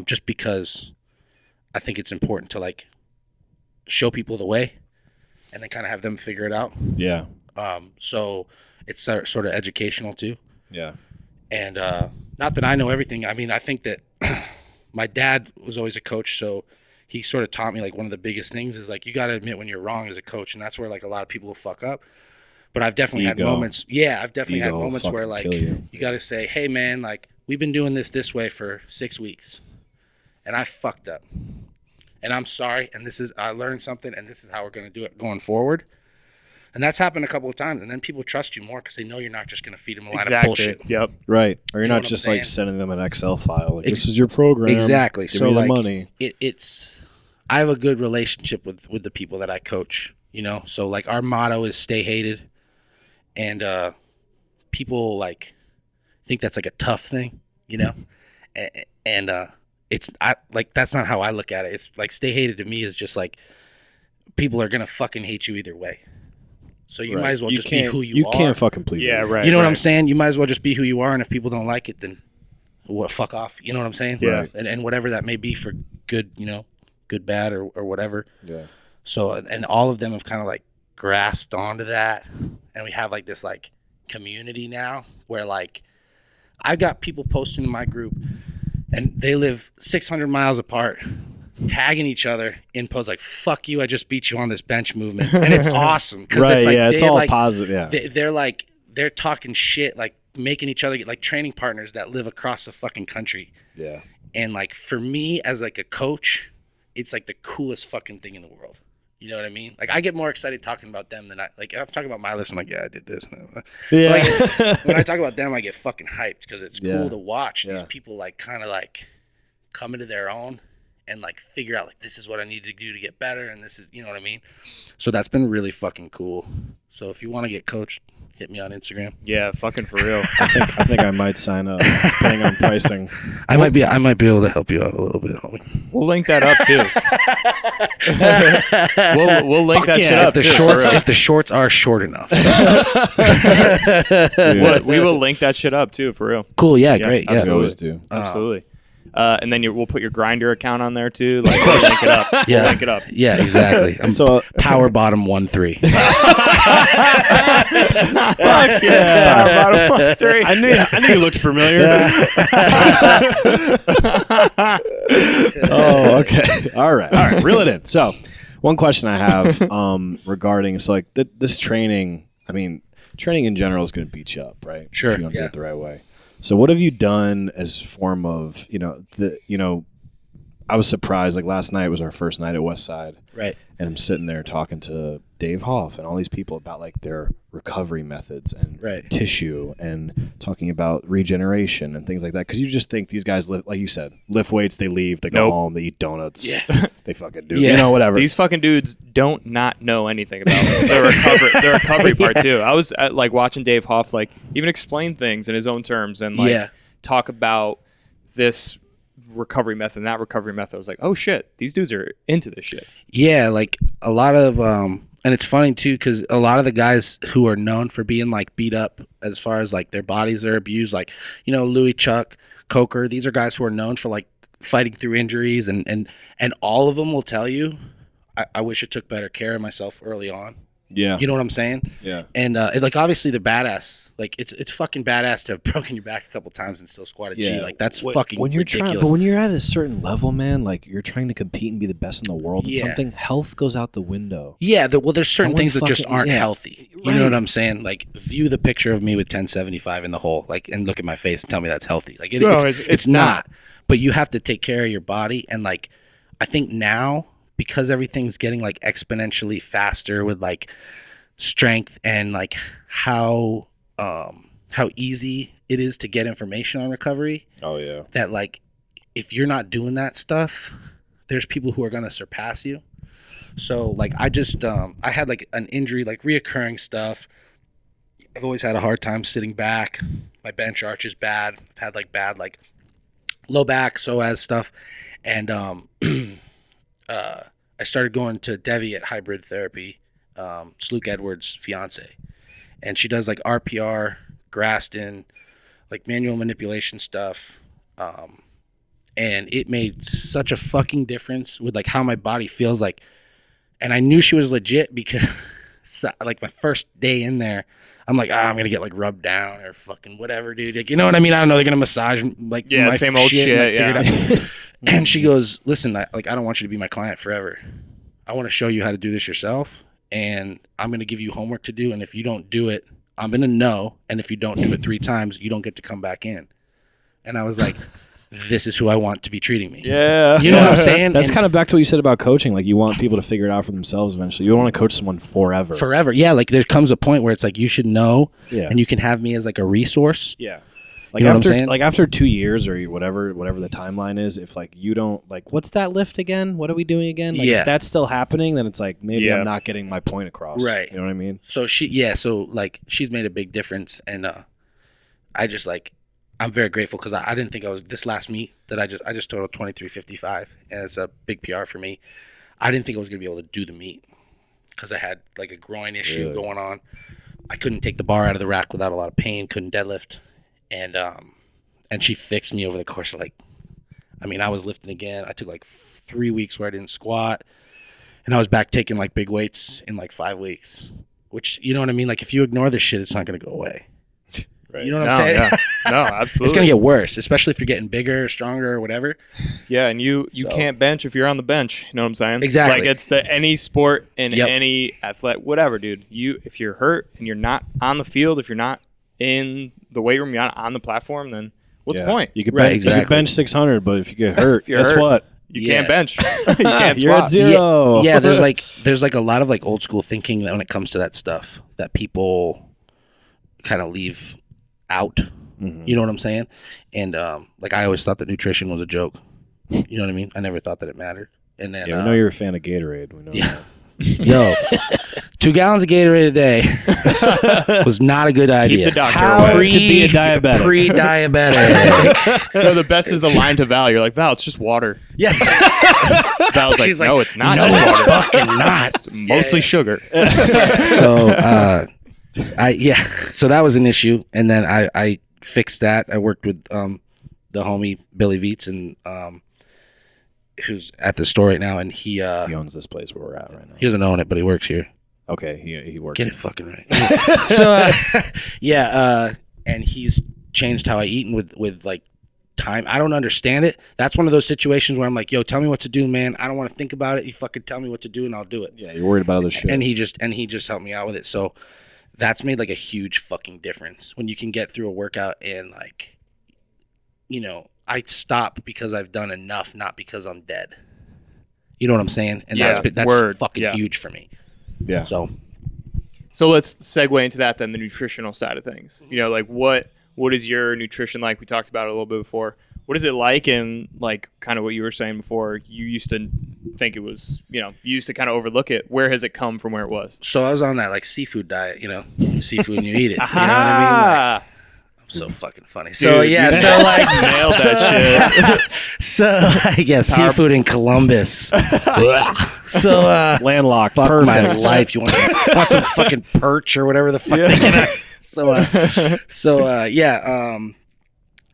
just because I think it's important to like show people the way and then kind of have them figure it out. Yeah. So it's sort of educational too. Yeah. And not that I know everything. I mean, I think that my dad was always a coach, so he sort of taught me like one of the biggest things is like you got to admit when you're wrong as a coach, and that's where like a lot of people will fuck up. But I've definitely had moments. Yeah, I've definitely had moments where like you got to say, "Hey man, like we've been doing this way for 6 weeks, and I fucked up, and I'm sorry, and I learned something, and this is how we're going to do it going forward." And that's happened a couple of times, and then people trust you more because they know you're not just going to feed them a line of bullshit. Yep. Right. Or you're not just like sending them an Excel file. Like, this is your program. Exactly. Give so me like the money. I have a good relationship with the people that I coach, you know? So like our motto is stay hated. And people like think that's like a tough thing, you know? and that's not how I look at it. It's like stay hated to me is just like people are going to fucking hate you either way. So you might as well just be who you are. You can't fucking please Yeah, them. right. You know what I'm saying? You might as well just be who you are, and if people don't like it, then fuck off. You know what I'm saying? Yeah. Right. And whatever that may be for good, you know, good, bad, or whatever. Yeah. So, and all of them have kind of like grasped onto that, and we have like this like community now where like I got people posting in my group, and they live 600 miles apart, tagging each other in posts like "fuck you, I just beat you on this bench movement," and it's awesome because Right. it's like It's all like, positive. Yeah. they're talking shit, like making each other get like training partners that live across the fucking country. Yeah. And like for me as like a coach, it's like the coolest fucking thing in the world. You know what I mean? Like I get more excited talking about them than if I'm talking about my list, I'm like, yeah, I did this. Yeah. Like, when I talk about them, I get fucking hyped because it's cool to watch these people like kind of like come into their own and like figure out like this is what I need to do to get better, and this is, you know what I mean? So that's been really fucking cool. So if you want to get coached, hit me on Instagram. Yeah, fucking for real. I think I might sign up, depending on pricing. I might be able to help you out a little bit, homie. We'll link that up too. we'll link that shit up too. If the shorts are short enough. We will link that shit up too, for real. Cool. Yeah. Great. Yeah. We always do. Absolutely. And then we'll put your Grindr account on there too. Like, we'll link it up. Yeah. We'll link it up. Yeah, exactly. I'm So power bottom 1-3. Fuck yeah. Bottom 1, 3. I knew you looked familiar. Oh, okay. All right. Reel it in. So, one question I have regarding like this training. I mean, training in general is going to beat you up, right? Sure. If you don't do it the right way. So, what have you done as form of I was surprised. Like last night was our first night at Westside, Right. and I'm sitting there talking to Dave Hoff and all these people about like their recovery methods and tissue, and talking about regeneration and things like that. Because you just think these guys live, like you said, lift weights, they leave, they go home, they eat donuts, they fucking do, whatever. These fucking dudes don't not know anything about the recovery part too. I was like watching Dave Hoff like even explain things in his own terms and like talk about this recovery method and that recovery method. I was like, oh shit, these dudes are into this shit. Yeah, like a lot of and it's funny too because a lot of the guys who are known for being like beat up as far as like their bodies are abused, like, you know, Louie, Chuck, Coker, these are guys who are known for like fighting through injuries, and all of them will tell you, I wish I took better care of myself early on. Yeah. You know what I'm saying? Yeah. And like obviously the badass, like it's fucking badass to have broken your back a couple times and still squat a G. Like that's fucking when you're ridiculous. but when you're at a certain level, man, like you're trying to compete and be the best in the world, and something, health goes out the window. Yeah, well, there's certain things that just aren't healthy. You know what I'm saying? Like, view the picture of me with 1075 in the hole, like, and look at my face and tell me that's healthy. Like, it's not. But you have to take care of your body, and like, I think now, because everything's getting like exponentially faster with like strength and like how easy it is to get information on recovery. Oh yeah. That like, if you're not doing that stuff, there's people who are going to surpass you. So like I just I had like an injury, like reoccurring stuff. I've always had a hard time sitting back. My bench arch is bad. I've had like bad like low back, psoas stuff, and I started going to Devi at Hybrid Therapy. It's Luke Edwards' fiance, and she does like RPR, Graston, like manual manipulation stuff. And it made such a fucking difference with like how my body feels like. And I knew she was legit because like my first day in there, I'm like, I'm gonna get like rubbed down or fucking whatever, dude. Like, you know what I mean? I don't know. They're gonna massage like my same old shit. And, like, figure it out. And she goes, listen, I don't want you to be my client forever. I want to show you how to do this yourself, and I'm gonna give you homework to do. And if you don't do it, I'm gonna know. And if you don't do it 3 times, you don't get to come back in. And I was like, this is who I want to be treating me. Yeah. You know what I'm saying? That's kind of back to what you said about coaching. Like, you want people to figure it out for themselves eventually. You don't want to coach someone forever. Forever. Yeah. Like, there comes a point where it's like, you should know, Yeah. and you can have me as like a resource. Yeah. Like, you know after, what I'm saying? like after 2 years or whatever the timeline is, if like you don't like, what's that lift again? What are we doing again? Like, Yeah. if that's still happening, then it's like, maybe Yeah. I'm not getting my point across. Right. You know what I mean? So so like she's made a big difference, and I just like, I'm very grateful because I didn't think I was this last meet that I just totaled 23:55, and it's a big PR for me. I didn't think I was gonna be able to do the meet because I had like a groin issue going on. I couldn't take the bar out of the rack without a lot of pain. Couldn't deadlift, and she fixed me over the course of like, I mean, I was lifting again. I took like 3 weeks where I didn't squat, and I was back taking like big weights in like 5 weeks. Which, you know what I mean? Like, if you ignore this shit, it's not gonna go away. Right. You know what I'm saying? Yeah. No, absolutely. It's gonna get worse, especially if you're getting bigger, stronger, or whatever. Yeah, and you So- can't bench if you're on the bench. You know what I'm saying? Exactly. Like, it's any sport in Yep. any athlete, whatever, dude. If you're hurt and you're not on the field, if you're not in the weight room, you're not on the platform, then what's the point? You could Right, bench, you exactly. could bench 600, but if you get hurt, If you're guess hurt, what? You Yeah. can't bench. You can't You're at squat. zero. Yeah, there's like a lot of like old school thinking when it comes to that stuff that people kind of leave out. Mhm. You know what I'm saying? And like, I always thought that nutrition was a joke. You know what I mean? I never thought that it mattered. And then Yeah, we know you're a fan of Gatorade. We know Yeah. that. yo, 2 gallons of Gatorade a day was not a good idea. Keep the doctor How away. to be a diabetic. Pre-diabetic. No, the best is the line to Val. You're like, Val, it's just water. Yeah. Val's like, She's like, no, it's not no, just it's water. fucking not. It's mostly sugar. So so that was an issue, and then I fixed that. I worked with the homie Billy Vietz, and who's at the store right now, and he He owns this place where we're at right now. he doesn't own it, but he works here. Okay, he works. Get it fucking right. So and he's changed how I eat, and with like time. I don't understand it. That's one of those situations where I'm like, yo, tell me what to do, man. I don't want to think about it. You fucking tell me what to do, and I'll do it. Yeah, you're worried about other shit. And he just helped me out with it. So that's made like a huge fucking difference when you can get through a workout and like, you know, I stop because I've done enough, not because I'm dead. You know what I'm saying? And Yeah, that's word. fucking Yeah. huge for me. yeah. So let's segue into that then, the nutritional side of things. You know, like what is your nutrition like? We talked about it a little bit before. What is it like? And like kind of what you were saying before, you used to think it was, you know, you used to kind of overlook it. Where has it come from where it was? So I was on that like seafood diet, you know, seafood and you eat it. You know what I mean? Like, I'm so fucking funny. So Dude, yeah, you so like nailed that shit. so yeah, seafood in Columbus. So Landlocked. fuck Perfect. my life. You want some fucking perch or whatever the fuck they get. So yeah,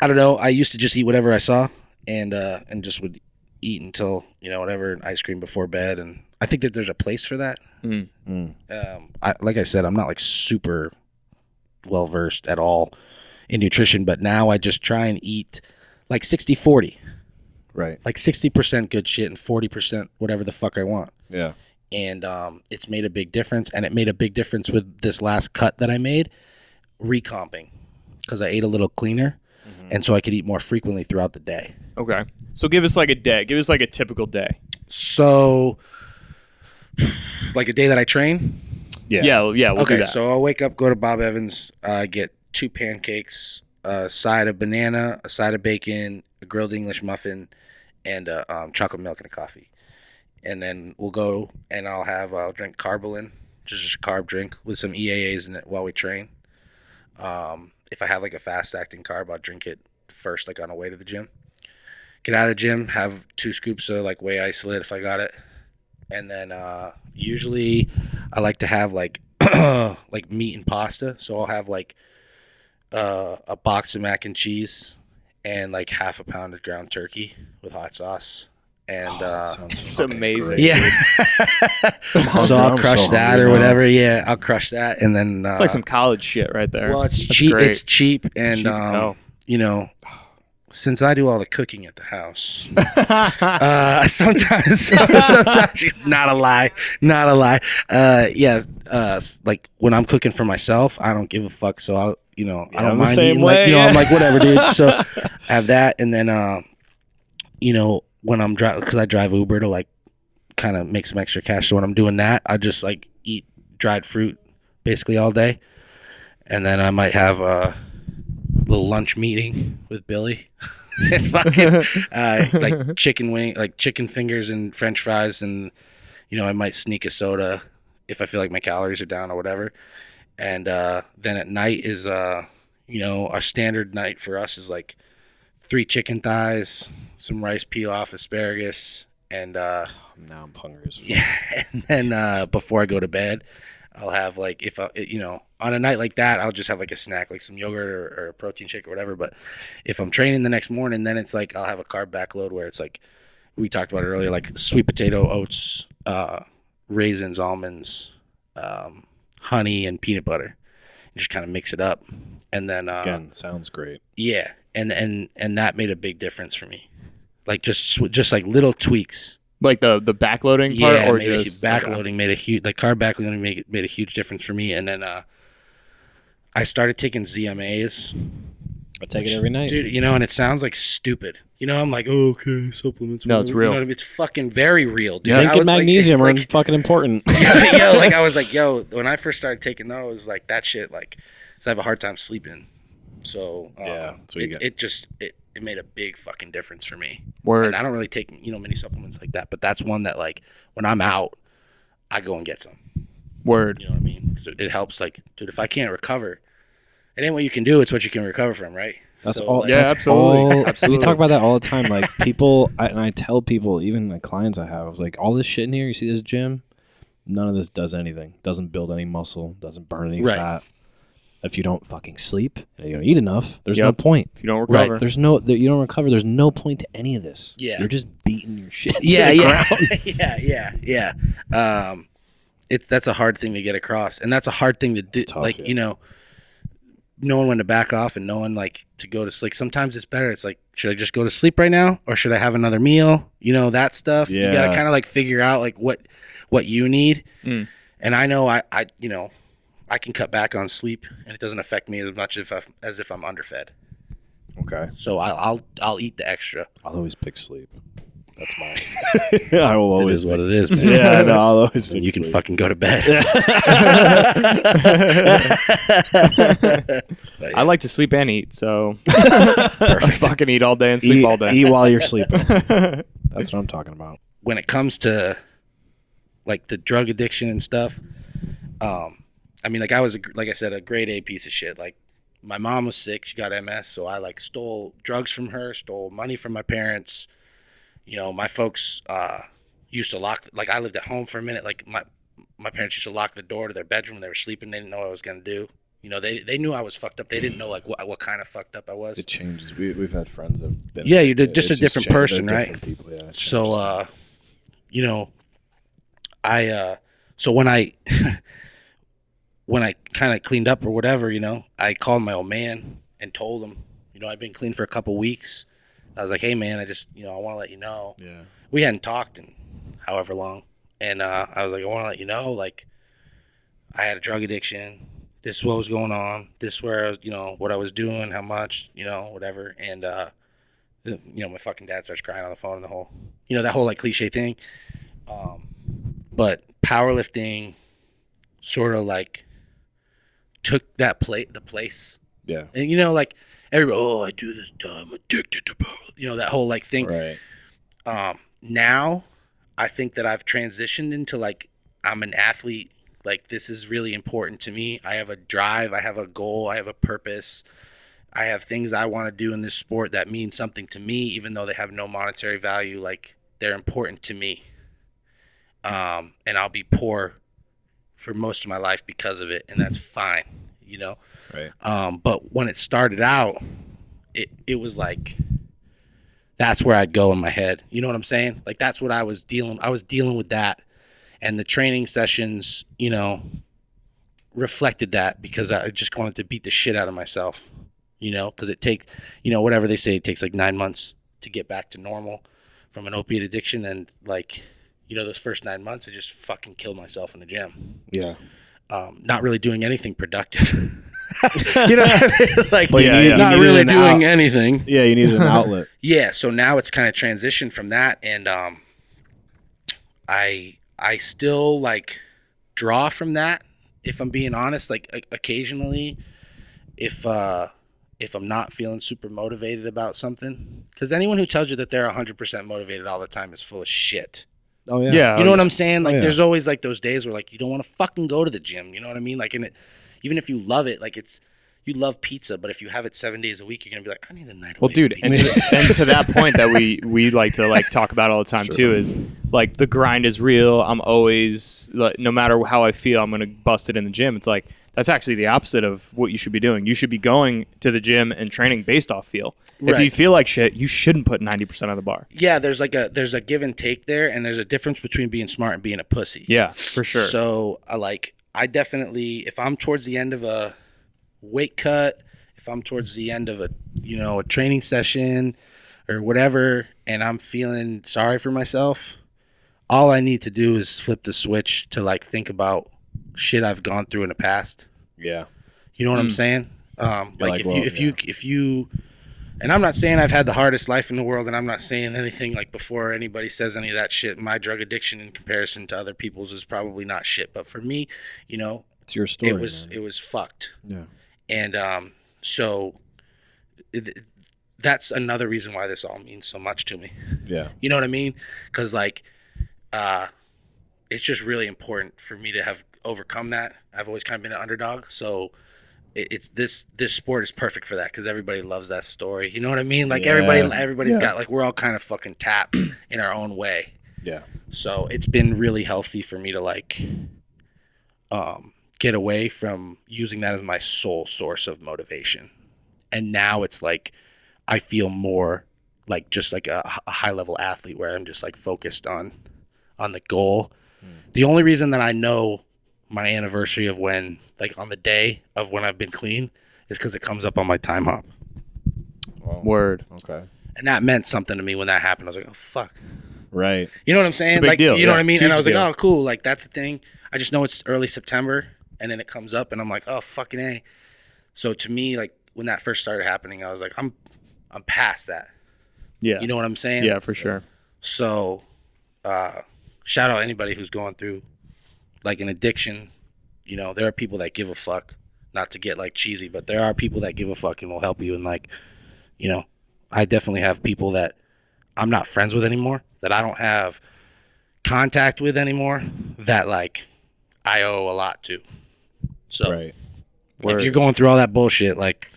I don't know. I used to just eat whatever I saw and just would eat until, you know, whatever, ice cream before bed. And I think that there's a place for that. Like I said, I'm not like super well versed at all in nutrition, but now I just try and eat like 60-40, Right. like 60% good shit and 40% whatever the fuck I want. Yeah. And it's made a big difference, and it made a big difference with this last cut that I made, recomping, because I ate a little cleaner, and so I could eat more frequently throughout the day. Okay. So give us like a day. Give us like a typical day. So, like a day that I train. Yeah, we'll do Okay, that. so I'll wake up, go to Bob Evans, get 2 pancakes, a side of banana, a side of bacon, a grilled English muffin, and chocolate milk and a coffee. And then we'll go and I'll drink Carbolin, just a carb drink with some EAAs in it while we train. If I have like a fast acting carb, I'll drink it first, like on the way to the gym. Get out of the gym, have 2 scoops of like whey isolate if I got it. And then usually I like to have like like meat and pasta. So I'll have like a box of mac and cheese and like half a pound of ground turkey with hot sauce. And it's amazing. Great. Yeah. So I'll crush that or whatever. Yeah, I'll crush that, and then it's like some college shit right there. Well, it's That's cheap. great. It's cheap, and Cheap as hell. you know, since I do all the cooking at the house, sometimes not a lie. Like when I'm cooking for myself, I don't give a fuck. So I don't mind eating. I'm like whatever, dude. So I have that, and then when I'm driving, because I drive Uber to like kind of make some extra cash. So when I'm doing that, I just like eat dried fruit basically all day, and then I might have a little lunch meeting with Billy. And fucking like chicken fingers and French fries, and I might sneak a soda if I feel like my calories are down or whatever. And then at night is our standard night for us is like 3 chicken thighs, some rice pilaf, asparagus, and now I'm hungry as fuck. yeah. And then before I go to bed, I'll have like on a night like that, I'll just have like a snack, like some yogurt or a protein shake or whatever. But if I'm training the next morning, then it's like I'll have a carb backload where it's like we talked about it earlier, like sweet potato, oats, raisins, almonds, honey, and peanut butter. You just kind of mix it up, and then again, sounds great. Yeah, and that made a big difference for me, like just like little tweaks. Like the backloading part, yeah, or just backloading made a huge, like carb backloading made a huge difference for me. And then I started taking ZMAs. I take it every night, dude. And it sounds like stupid. I'm like, oh, okay, supplements. No, it's real. You know what I mean? It's fucking very real, dude. Zinc and magnesium are fucking important. I was like, when I first started taking those, like that shit, like, so I have a hard time sleeping. So yeah, that's what you got. It made a big fucking difference for me. Word. And I don't really take, many supplements like that, but that's one that, like, when I'm out, I go and get some. Word. You know what I mean? Because it helps, like, dude, if I can't recover, it ain't what you can do, it's what you can recover from, right? That's so, all. like, yeah, absolutely. Absolutely. We talk about that all the time. Like people, and I tell people, even the clients I have, I was like, all this shit in here, you see this gym? None of this does anything. Doesn't build any muscle. Doesn't burn any fat. If you don't fucking sleep and you don't eat enough, there's no point. If you don't recover, you don't recover. There's no point to any of this. Yeah, you're just beating your shit. Yeah, to the ground. yeah. That's a hard thing to get across, and that's a hard thing to do. Tough, like knowing when to back off and knowing like to go to sleep. Sometimes it's better. It's like, should I just go to sleep right now, or should I have another meal? That stuff. Yeah. You gotta kind of like figure out like what you need. And I know I can cut back on sleep, and it doesn't affect me as much as if I'm underfed. Okay. So I'll eat the extra. I'll always pick sleep. That's mine. I will always. It is what it is, man. Yeah, no, I'll always. You can fucking go to bed. I like to sleep and eat, so I fucking eat all day and sleep all day. Eat while you're sleeping. That's what I'm talking about. When it comes to like the drug addiction and stuff, I mean, like I was, like I said, a grade A piece of shit. Like my mom was sick; she got MS, so I like stole drugs from her, stole money from my parents. My folks used to lock. Like I lived at home for a minute. Like my parents used to lock the door to their bedroom when they were sleeping. They didn't know what I was gonna do. They knew I was fucked up. They didn't know like what kind of fucked up I was. It changes. We've had friends that have been. Yeah, you did just a different person, right? Different people, yeah. So so when I when I kind of cleaned up or whatever, I called my old man and told him, I'd been clean for a couple weeks. I was like, hey man, I just, I want to let you know. Yeah. We hadn't talked in however long. And I was like, I want to let you know, like, I had a drug addiction. This is what was going on. This is where, what I was doing, how much, whatever. And, my fucking dad starts crying on the phone and the whole, that whole like cliche thing. But powerlifting sort of like took that the place. Yeah. And, like, everybody, I do this, I'm addicted to power. That whole like thing. Right. Now I think that I've transitioned into like, I'm an athlete. Like this is really important to me. I have a drive. I have a goal. I have a purpose. I have things I want to do in this sport that mean something to me, even though they have no monetary value. Like they're important to me. and I'll be poor for most of my life because of it, and that's fine, you know. Right. But when it started out, it was like, that's where I'd go in my head. You know what I'm saying? Like, that's what I was dealing with that. And the training sessions, you know, reflected that, because I just wanted to beat the shit out of myself, you know, because whatever they say, it takes like 9 months to get back to normal from an opiate addiction. And like, you know, those first 9 months, I just fucking killed myself in the gym. Yeah. Not really doing anything productive. You know what I mean? Like, well, not really doing anything. Yeah, you needed an outlet. Yeah, so now it's kind of transitioned from that, and I still like draw from that, if I'm being honest. Like, occasionally, if I'm not feeling super motivated about something, because anyone who tells you that they're 100% motivated all the time is full of shit. Oh yeah. Yeah. You know what I'm saying? Like, yeah. there's always like those days where like you don't want to fucking go to the gym. You know what I mean? Like, even if you love it, like you love pizza, but if you have it 7 days a week, you're gonna be like, I need a night. Well, dude, and to that point that we like to like talk about all the time too, is like the grind is real. I'm always like, no matter how I feel, I'm gonna bust it in the gym. It's like, that's actually the opposite of what you should be doing. You should be going to the gym and training based off feel. If you feel like shit, you shouldn't put 90% on the bar. Yeah, there's a give and take there, and there's a difference between being smart and being a pussy. Yeah, for sure. So I definitely, if I'm towards the end of a weight cut, if I'm towards the end of a training session or whatever, and I'm feeling sorry for myself, all I need to do is flip the switch to like think about shit I've gone through in the past. Yeah. You know what I'm saying? If you, and I'm not saying I've had the hardest life in the world, and I'm not saying anything like before anybody says any of that shit. My drug addiction in comparison to other people's is probably not shit, but for me, you know, it's your story. It was fucked. Yeah. And so that's another reason why this all means so much to me. Yeah. You know what I mean? Because like, it's just really important for me to have overcome that. I've always kind of been an underdog, so it's this sport is perfect for that, because everybody loves that story. You know what I mean? Like, everybody's got, like, we're all kind of fucking tapped in our own way. Yeah. So it's been really healthy for me to like get away from using that as my sole source of motivation. And now it's like I feel more like just like a high level athlete, where I'm just like focused on the goal. The only reason that I know my anniversary of when, like on the day of when I've been clean, is because it comes up on my time hop. Oh, Word. Okay. And that meant something to me when that happened. I was like, oh, fuck. Right. You know what I'm saying? It's a big like, deal. You know Yeah, what I mean? it's a And I was huge like, deal. oh, cool. Like, that's the thing. I just know it's early September, and then it comes up, and I'm like, oh, fucking A. So to me, like, when that first started happening, I was like, I'm past that. Yeah. You know what I'm saying? Yeah, for sure. So, shout out anybody who's going through like an addiction. You know, there are people that give a fuck, not to get like cheesy, but there are people that give a fuck and will help you. And like, you know, I definitely have people that I'm not friends with anymore, that I don't have contact with anymore, that like I owe a lot to. So Right. if you're going through all that bullshit, like,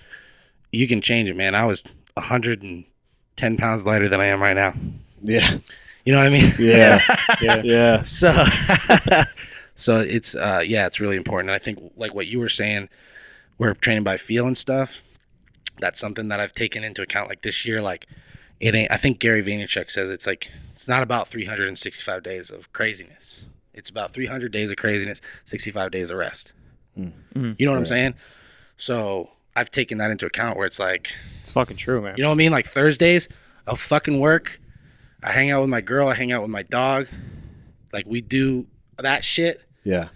you can change it, man. I was 110 pounds lighter than I am right now. Yeah. You know what I mean? Yeah. Yeah. So it's it's really important. And I think like what you were saying, we're training by feel and stuff. That's something that I've taken into account. Like this year, like it ain't. I think Gary Vaynerchuk says it's not about 365 days of craziness. It's about 300 days of craziness, 65 days of rest. Mm-hmm. You know what I'm saying? So I've taken that into account, where it's like, It's fucking true, man. you know what I mean? Like Thursdays, I'll fucking work. I hang out with my girl. I hang out with my dog. Like, we do that shit, Yeah.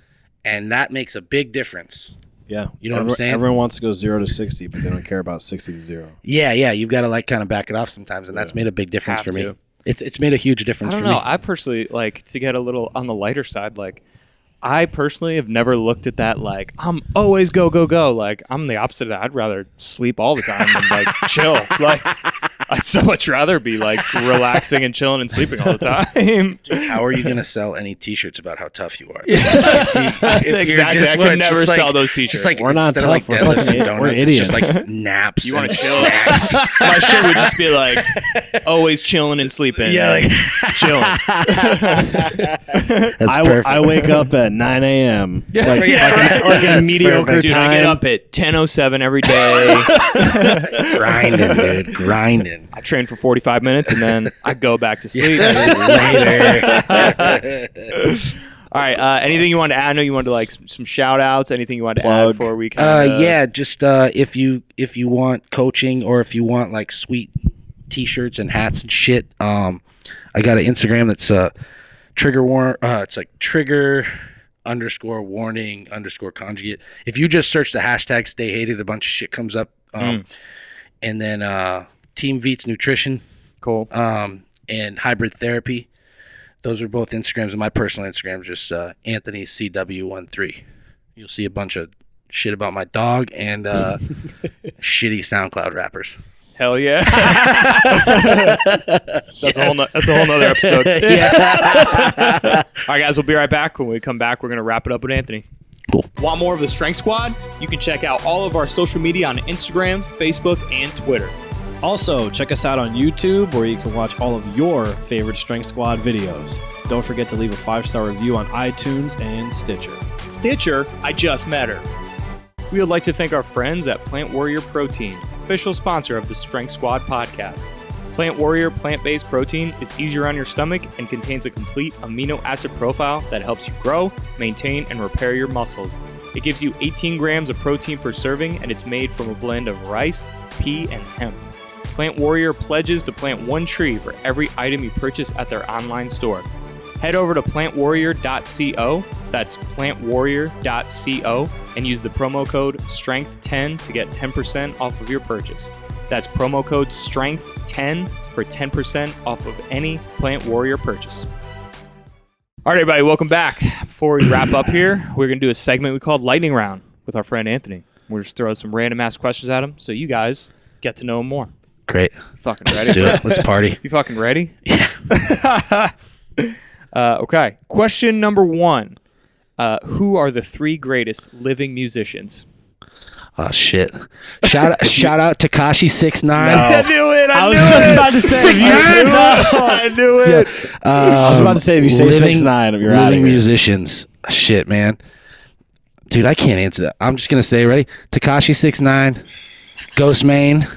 and that makes a big difference. Yeah. You know what I'm saying? Everyone wants to go 0 to 60, but they don't care about 60 to 0. Yeah. You've got to like kind of back it off sometimes, and that's made a big difference Have for me. to. It's made a huge I difference don't for know. me. I personally, like, to get a little on the lighter side, like, I personally have never looked at that like, I'm always go. Like, I'm the opposite of that. I'd rather sleep all the time than like chill. Like, I'd so much rather be like relaxing and chilling and sleeping all the time. Dude, how are you gonna sell any T-shirts about how tough you are? Exactly. I could never sell those T-shirts. Like, we're not tough. We're idiots. It's just like naps. You want and to chill? snacks. My shirt would just be like always chilling and sleeping. Yeah, like chilling. That's perfect. I wake up at 9 a.m. Like a mediocre Dude, time. I get up at 10:07 every day. grinding, dude, grinding. I train for 45 minutes and then I go back to sleep. Later. All right. Anything you want to add? I know you wanted to like some shout outs. Anything you want to Plug. add before we kind Yeah, just if you want coaching or if you want like sweet T-shirts and hats and shit, I got an Instagram that's it's like trigger_warning_conjugate. If you just search the hashtag stay hated, a bunch of shit comes up. And then Team Veets Nutrition. Cool. And Hybrid Therapy. Those are both Instagrams, and my personal Instagram is just Anthony CW13. You'll see a bunch of shit about my dog and shitty SoundCloud rappers. Hell yeah. That's a whole nother episode. All right, guys, we'll be right back. When we come back, we're going to wrap it up with Anthony. Cool. Want more of the Strength Squad? You can check out all of our social media on Instagram, Facebook, and Twitter. Also, check us out on YouTube where you can watch all of your favorite Strength Squad videos. Don't forget to leave a 5-star review on iTunes and Stitcher. Stitcher, I just met her. We would like to thank our friends at Plant Warrior Protein, official sponsor of the Strength Squad podcast. Plant Warrior plant-based protein is easier on your stomach and contains a complete amino acid profile that helps you grow, maintain, and repair your muscles. It gives you 18 grams of protein per serving, and it's made from a blend of rice, pea, and hemp. Plant Warrior pledges to plant one tree for every item you purchase at their online store. Head over to plantwarrior.co, that's plantwarrior.co, and use the promo code STRENGTH10 to get 10% off of your purchase. That's promo code STRENGTH10 for 10% off of any Plant Warrior purchase. All right, everybody, welcome back. Before we wrap up here, we're going to do a segment we called Lightning Round with our friend Anthony. We're just throwing some random ass questions at him so you guys get to know him more. Great. You fucking ready? Let's do it. Let's party. You fucking ready? Yeah. Okay. Question number 1. Who are the 3 greatest living musicians? Oh shit! Shout out Tekashi 6ix9ine. I knew it. I was just about to say 6ix9ine. I knew it. Yeah. I was about to say if you say 6ix9ine, you're out of living here. musicians. Shit, man. Dude, I can't answer that. I'm just gonna say, ready? Tekashi 6ix9ine, Ghost Main,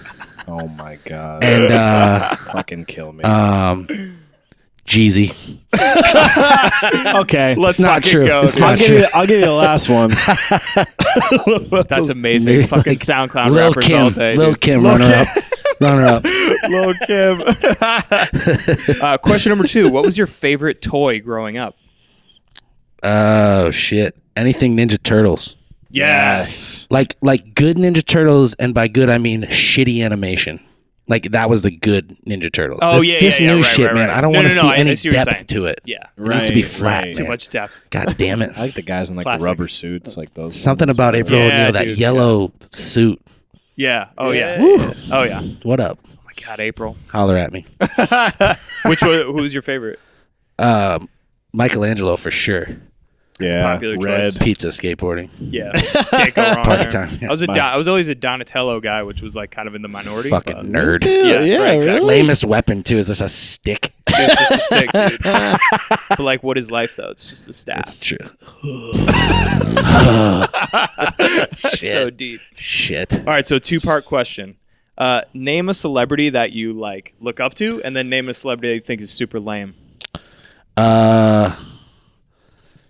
Oh my god! and fucking kill me. Jeezy. Okay, Let's not fucking true. go. It's dude. not true. I'll give you the last one. That's amazing. Maybe Fucking like SoundCloud Lil rappers all Kim. day. Lil dude. Kim, runner up. Runner up. Lil Kim. Question number 2. What was your favorite toy growing up? Oh shit! Anything Ninja Turtles. Yes. Like good Ninja Turtles, and by good I mean shitty animation. Like that was the good Ninja Turtles. Oh, this yeah, new right, shit, right, man. right. I don't No, want to no, see I any see what you're depth saying. to it. Yeah. It needs to be flat. right. Too man. much depth. God damn it! I like the guys in like Classics. the rubber suits, like those. Something ones. about April Yeah, O'Neil, that dude, yellow suit. Yeah. Oh, yeah. Woo. Oh, yeah. What up? Oh, my God, April. Holler at me. Who's your favorite? Michelangelo for sure. It's a Yeah, popular red. choice. Pizza skateboarding. Yeah. Can't go wrong Party there. time. I was always a Donatello guy, which was like kind of in the minority. Fucking but- nerd. Yeah, right, exactly. Lamest weapon too is just a stick. It's just a stick, dude. But like, what is life though? It's just a staff. That's true. That's so deep. Shit. All right, so 2-part question. Name a celebrity that you like look up to, and then name a celebrity that you think is super lame.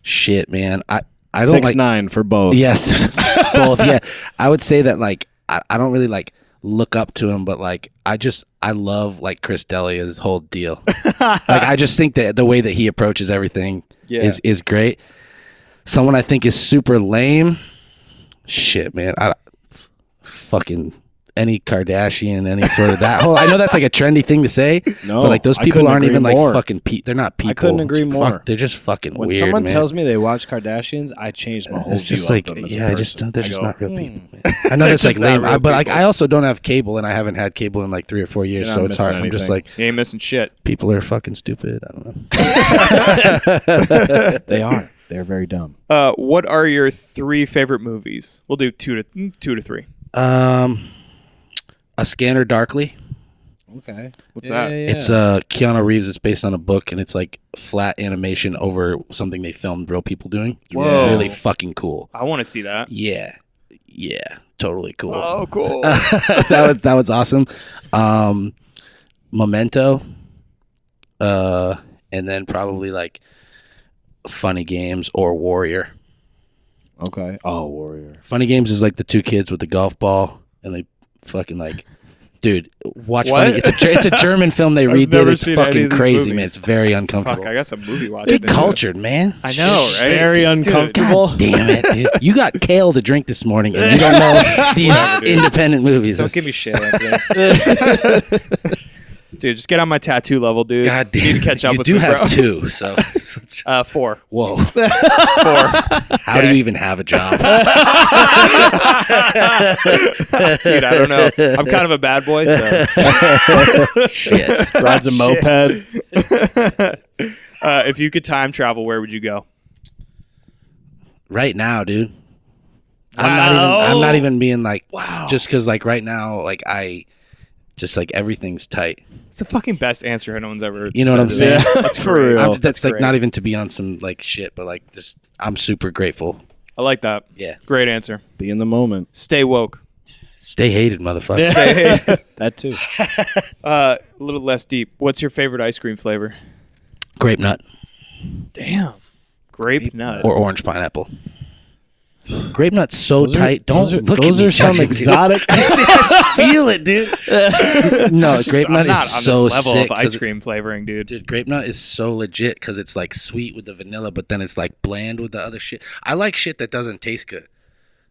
Shit, man. I don't like 6ix9ine for both. Yes, both. Yeah, I would say that like I don't really like look up to him, but like I love like Chris D'Elia's whole deal. Like I just think that the way that he approaches everything is great. Someone I think is super lame. Shit, man. Fucking any Kardashian, any sort of that whole. I know that's like a trendy thing to say, No, but like those I people couldn't aren't agree even more. like fucking. They're not people. I couldn't agree more. They're just fucking When weird. someone man. tells me they watch Kardashians, I change my whole It's view just like, of them as a yeah, they're person. just I go, not real people. Man. I know that's like just not lame, real but like people. I also don't have cable, and I haven't had cable in like 3 or 4 years, You're so not it's hard. missing I'm just anything. like, You ain't missing shit. people are fucking stupid. I don't know. They are. They're very dumb. What are your 3 favorite movies? We'll do 2 to 3. A Scanner Darkly. Okay. What's that? It's Keanu Reeves. It's based on a book, and it's like flat animation over something they filmed real people doing. Whoa. Really fucking cool. I want to see that. Yeah, totally cool. Oh, cool. that was awesome. Memento, and then probably like Funny Games or Warrior. Okay. Oh, Warrior. Funny Games is like the 2 kids with the golf ball, and they fucking like, dude, watch What? Funny. It's a German film they redid. never It's seen any fucking of these crazy, movies. man. It's very uncomfortable. Fuck, I got some movie watching. Get cultured, man. I know, right? Very Dude, uncomfortable. God damn it, dude. You got kale to drink this morning, and you don't know these Whatever, dude. independent movies. Don't That's- give me shit, Anthony. Dude, just get on my tattoo level, dude. God damn. You need to catch up you with do me, have bro. 2, so 4. whoa. 4. How do you even have a job? Dude, I don't know. I'm kind of a bad boy, so. Shit. Rides a moped. If you could time travel, where would you go? Right now, dude. Wow. I'm not even being like, Wow. just because like right now, like I just like everything's tight. It's the fucking best answer no one's ever. You know what I'm said. saying? That's For great. real. That's like great. not even to be on some like shit, but like just I'm super grateful. I like that. Yeah. Great answer. Be in the moment. Stay woke. Stay hated, motherfucker. Stay. That too. A little less deep. What's your favorite ice cream flavor? Grape nut Damn. Grape nut. or orange pineapple. Grape nut's so Those are- tight. Don't those are- look those at me are some judging, dude. exotic. I feel it, dude. No, grape I'm nut not is on so this level sick. of 'cause ice cream flavoring, dude. Dude, grape nut is so legit because it's like sweet with the vanilla, but then it's like bland with the other shit. I like shit that doesn't taste good,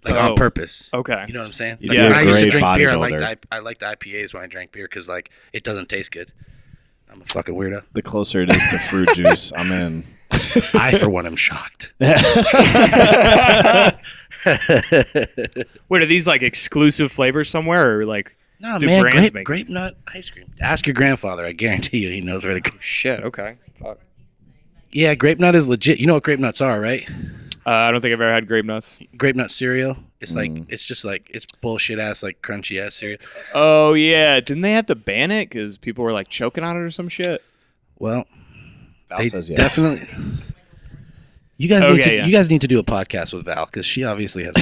like Oh, on purpose. Okay. You know what I'm saying? You'd Like be when a I used to great drink beer, I bodybuilder. liked IPAs when I drank beer because like it doesn't taste good. I'm a fucking weirdo. The closer it is to fruit juice, I'm in. I, for one, am shocked. Wait, are these like exclusive flavors somewhere, or like? No, Do man, brands make grape these? nut ice cream. Ask your grandfather. I guarantee you he knows where the. Shit. Okay. Fuck. Yeah, grape nut is legit. You know what grape nuts are, right? I don't think I've ever had grape nuts. Grape nut cereal. It's like it's just like it's bullshit ass like crunchy ass cereal. Oh yeah, didn't they have to ban it because people were like choking on it or some shit? Well, Val they says yes. definitely. You guys need Okay, to yeah. you guys need to do a podcast with Val because she obviously has. Do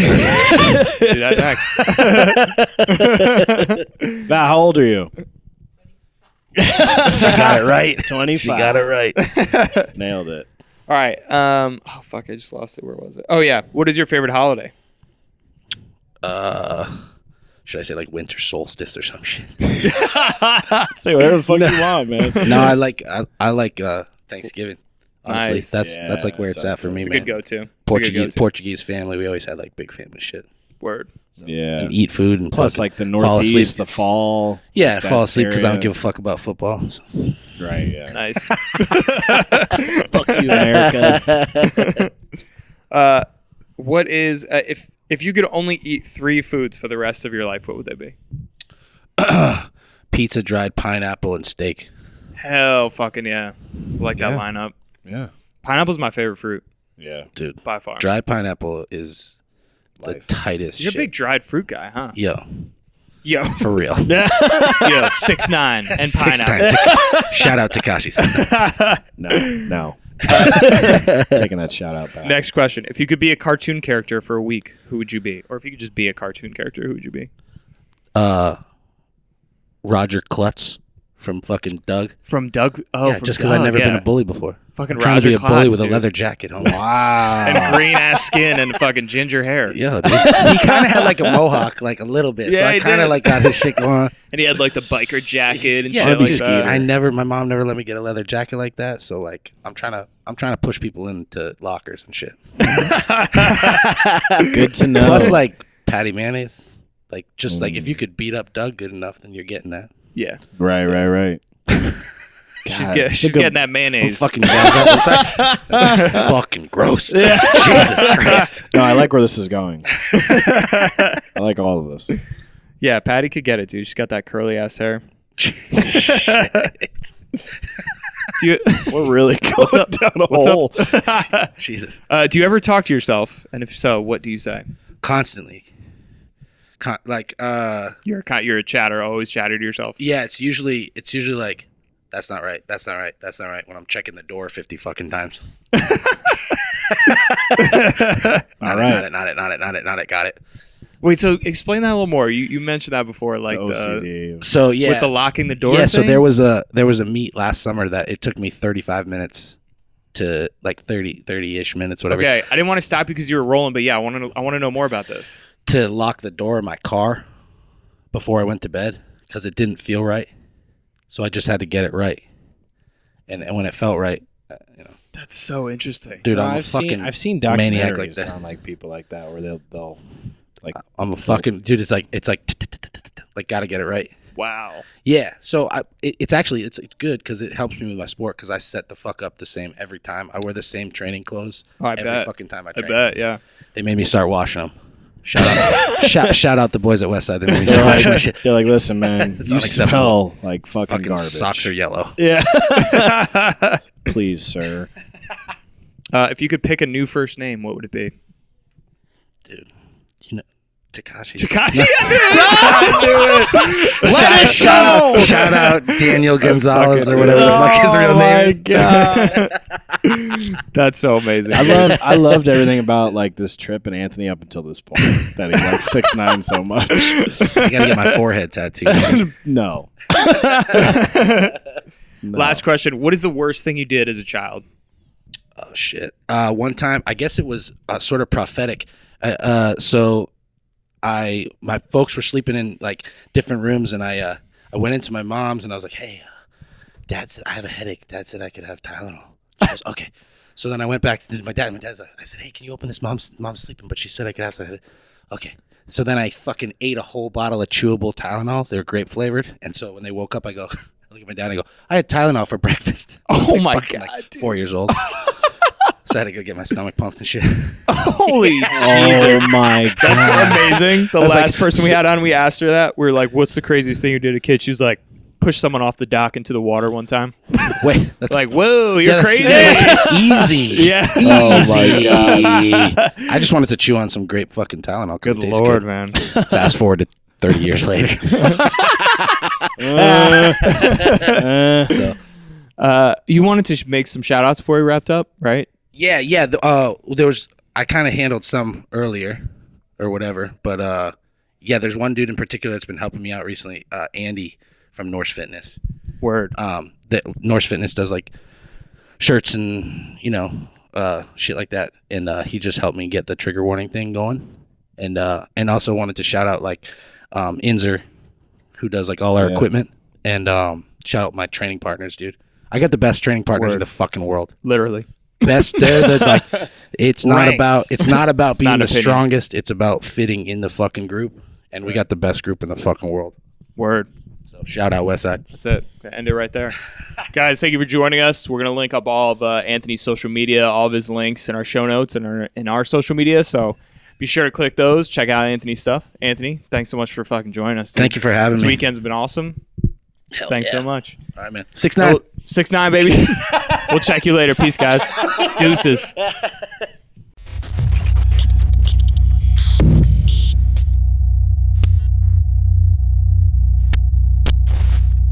that next. Val, how old are you? She got it right. 25. She got it right. Nailed it. All right. Oh fuck, I just lost it. Where was it? Oh yeah. What is your favorite holiday? Should I say like winter solstice or some shit? Say whatever the fuck you want, man. No, I like Thanksgiving. Honestly, Nice. that's like where that's it's at for me, It's a man. good go-to. It's a Portuguese good go-to. Portuguese family. We always had like big family shit. Word. Yeah. And eat food and Plus, fucking like the fall asleep. Northeast, the fall. Yeah, that fall asleep because I don't area. give a fuck about football. So. Right, yeah. Nice. Fuck you, America. What is if you could only eat 3 foods for the rest of your life, what would they be? Pizza, dried pineapple, and steak. Hell, fucking yeah. I like that Yeah. lineup. Yeah. Pineapple's my favorite fruit Yeah. Dude, by far. dried pineapple is the Life. tightest You're a shit. big dried fruit guy, huh? Yo, Yo, for real. yo, 6'9" and 6'9". pineapple. Shout out Tekashi. No. Taking that shout out back. Next question: if you could be a cartoon character for a week, who would you be? Or if you could just be a cartoon character, who would you be? Roger Klutz from fucking Doug. From Doug. Oh, Yeah, from just because I've Doug, never been yeah. a bully before. Fucking I'm trying to Roger be a bully Klotz, with a dude. leather jacket. Homie. Wow. And green ass skin and fucking ginger hair. Yo, dude. He kind of had like a mohawk, like a little bit. So Yeah, I he kind did. of like got his shit going on. And he had like the biker jacket and Yeah, shit like dude. that. my mom never let me get a leather jacket like that. So like, I'm trying to push people into lockers and shit. Good to know. Plus like patty mayonnaise. Like, just like if you could beat up Doug good enough, then you're getting that. Yeah. Right. She's getting that mayonnaise. Fucking that's fucking gross. Yeah. Jesus Christ. No, I like where this is going. I like all of this. Yeah, Patty could get it, dude. She's got that curly ass hair. We're really going down a hole. Jesus. Do you ever talk to yourself? And if so, what do you say? Constantly. You're a chatter, always chatter to yourself. Yeah, it's usually like, that's not right. That's not right. That's not right. When I'm checking the door 50 fucking times. All right. Not it. Got it. Wait, so explain that a little more. You mentioned that before, like the OCD. So yeah, with the locking the door. Yeah. thing? So there was a meet last summer that it took me 35 minutes to like 30-ish minutes, whatever. Okay, I didn't want to stop you because you were rolling, but yeah, I want to know more about this. To lock the door of my car before I went to bed because it didn't feel right. So I just had to get it right, and when it felt right, That's so interesting, dude. No, I've seen maniac documentaries like that. on like people like that where they'll like I'm a fucking dude. It's like gotta get it right. Wow. Yeah. So it's good because it helps me with my sport because I set the fuck up the same every time. I wear the same training clothes every fucking time I train. I bet. Yeah. They made me start washing them. Shout out the boys at Westside. They made me start washing my shit. They're like, listen, man, you smell like fucking garbage. Socks are yellow. Yeah. Please, sir. If you could pick a new first name, what would it be? Dude, Takashi. Stop! Do it. Let it show. Shout out Daniel Gonzalez or whatever the fuck his real name is. God. That's so amazing. I loved everything about like this trip and Anthony up until this point that he likes 6'9" so much. I gotta get my forehead tattooed. No. Last question. What is the worst thing you did as a child? Oh shit. One time, I guess it was sort of prophetic. So my folks were sleeping in like different rooms, and I went into my mom's and I was like, "Hey, Dad said I have a headache. Dad said I could have Tylenol." She goes, "Okay." So then I went back to my dad. My dad's like, I said, "Hey, can you open this? Mom's sleeping, but she said I could have some." Okay. So then I fucking ate a whole bottle of chewable Tylenol. They were grape flavored, and so when they woke up, I look at my dad and I go, "I had Tylenol for breakfast." Oh my God, like 4 years old. So I had to go get my stomach pumped and shit. Holy Oh my God. That's amazing. The was last like, person we had on, we asked her that. We were like, what's the craziest thing you did as a kid? She's like, push someone off the dock into the water one time. Wait, that's Like, whoa, you're crazy. Easy. Yeah. Easy. Oh my God. I just wanted to chew on some grape fucking Tylenol. Good Lord, man. Fast forward to 30 years later. You wanted to make some shout outs before we wrapped up, right? Yeah. I kind of handled some earlier or whatever, but there's one dude in particular that's been helping me out recently, Andy from Norse Fitness. Word. That Norse Fitness does like shirts and shit like that, and he just helped me get the trigger warning thing going, and also wanted to shout out like Inzer, who does like all our equipment, and shout out my training partners, dude. I got the best training partners in the fucking world. Literally. Best. They're the like. It's not about It's being not the opinion. strongest. It's about fitting in the fucking group, and we got the best group in the fucking world. Word. So shout out Westside. That's it. End it right there. Guys, thank you for joining us. We're going to link up all of Anthony's social media, all of his links in our show notes and in our social media. So be sure to click those. Check out Anthony's stuff. Anthony, thanks so much for fucking joining us, dude. Thank you for having This me. weekend's been awesome. Hell Thanks yeah. so much. All right, man. 6'9". 6'9", baby. We'll check you later. Peace, guys. Deuces.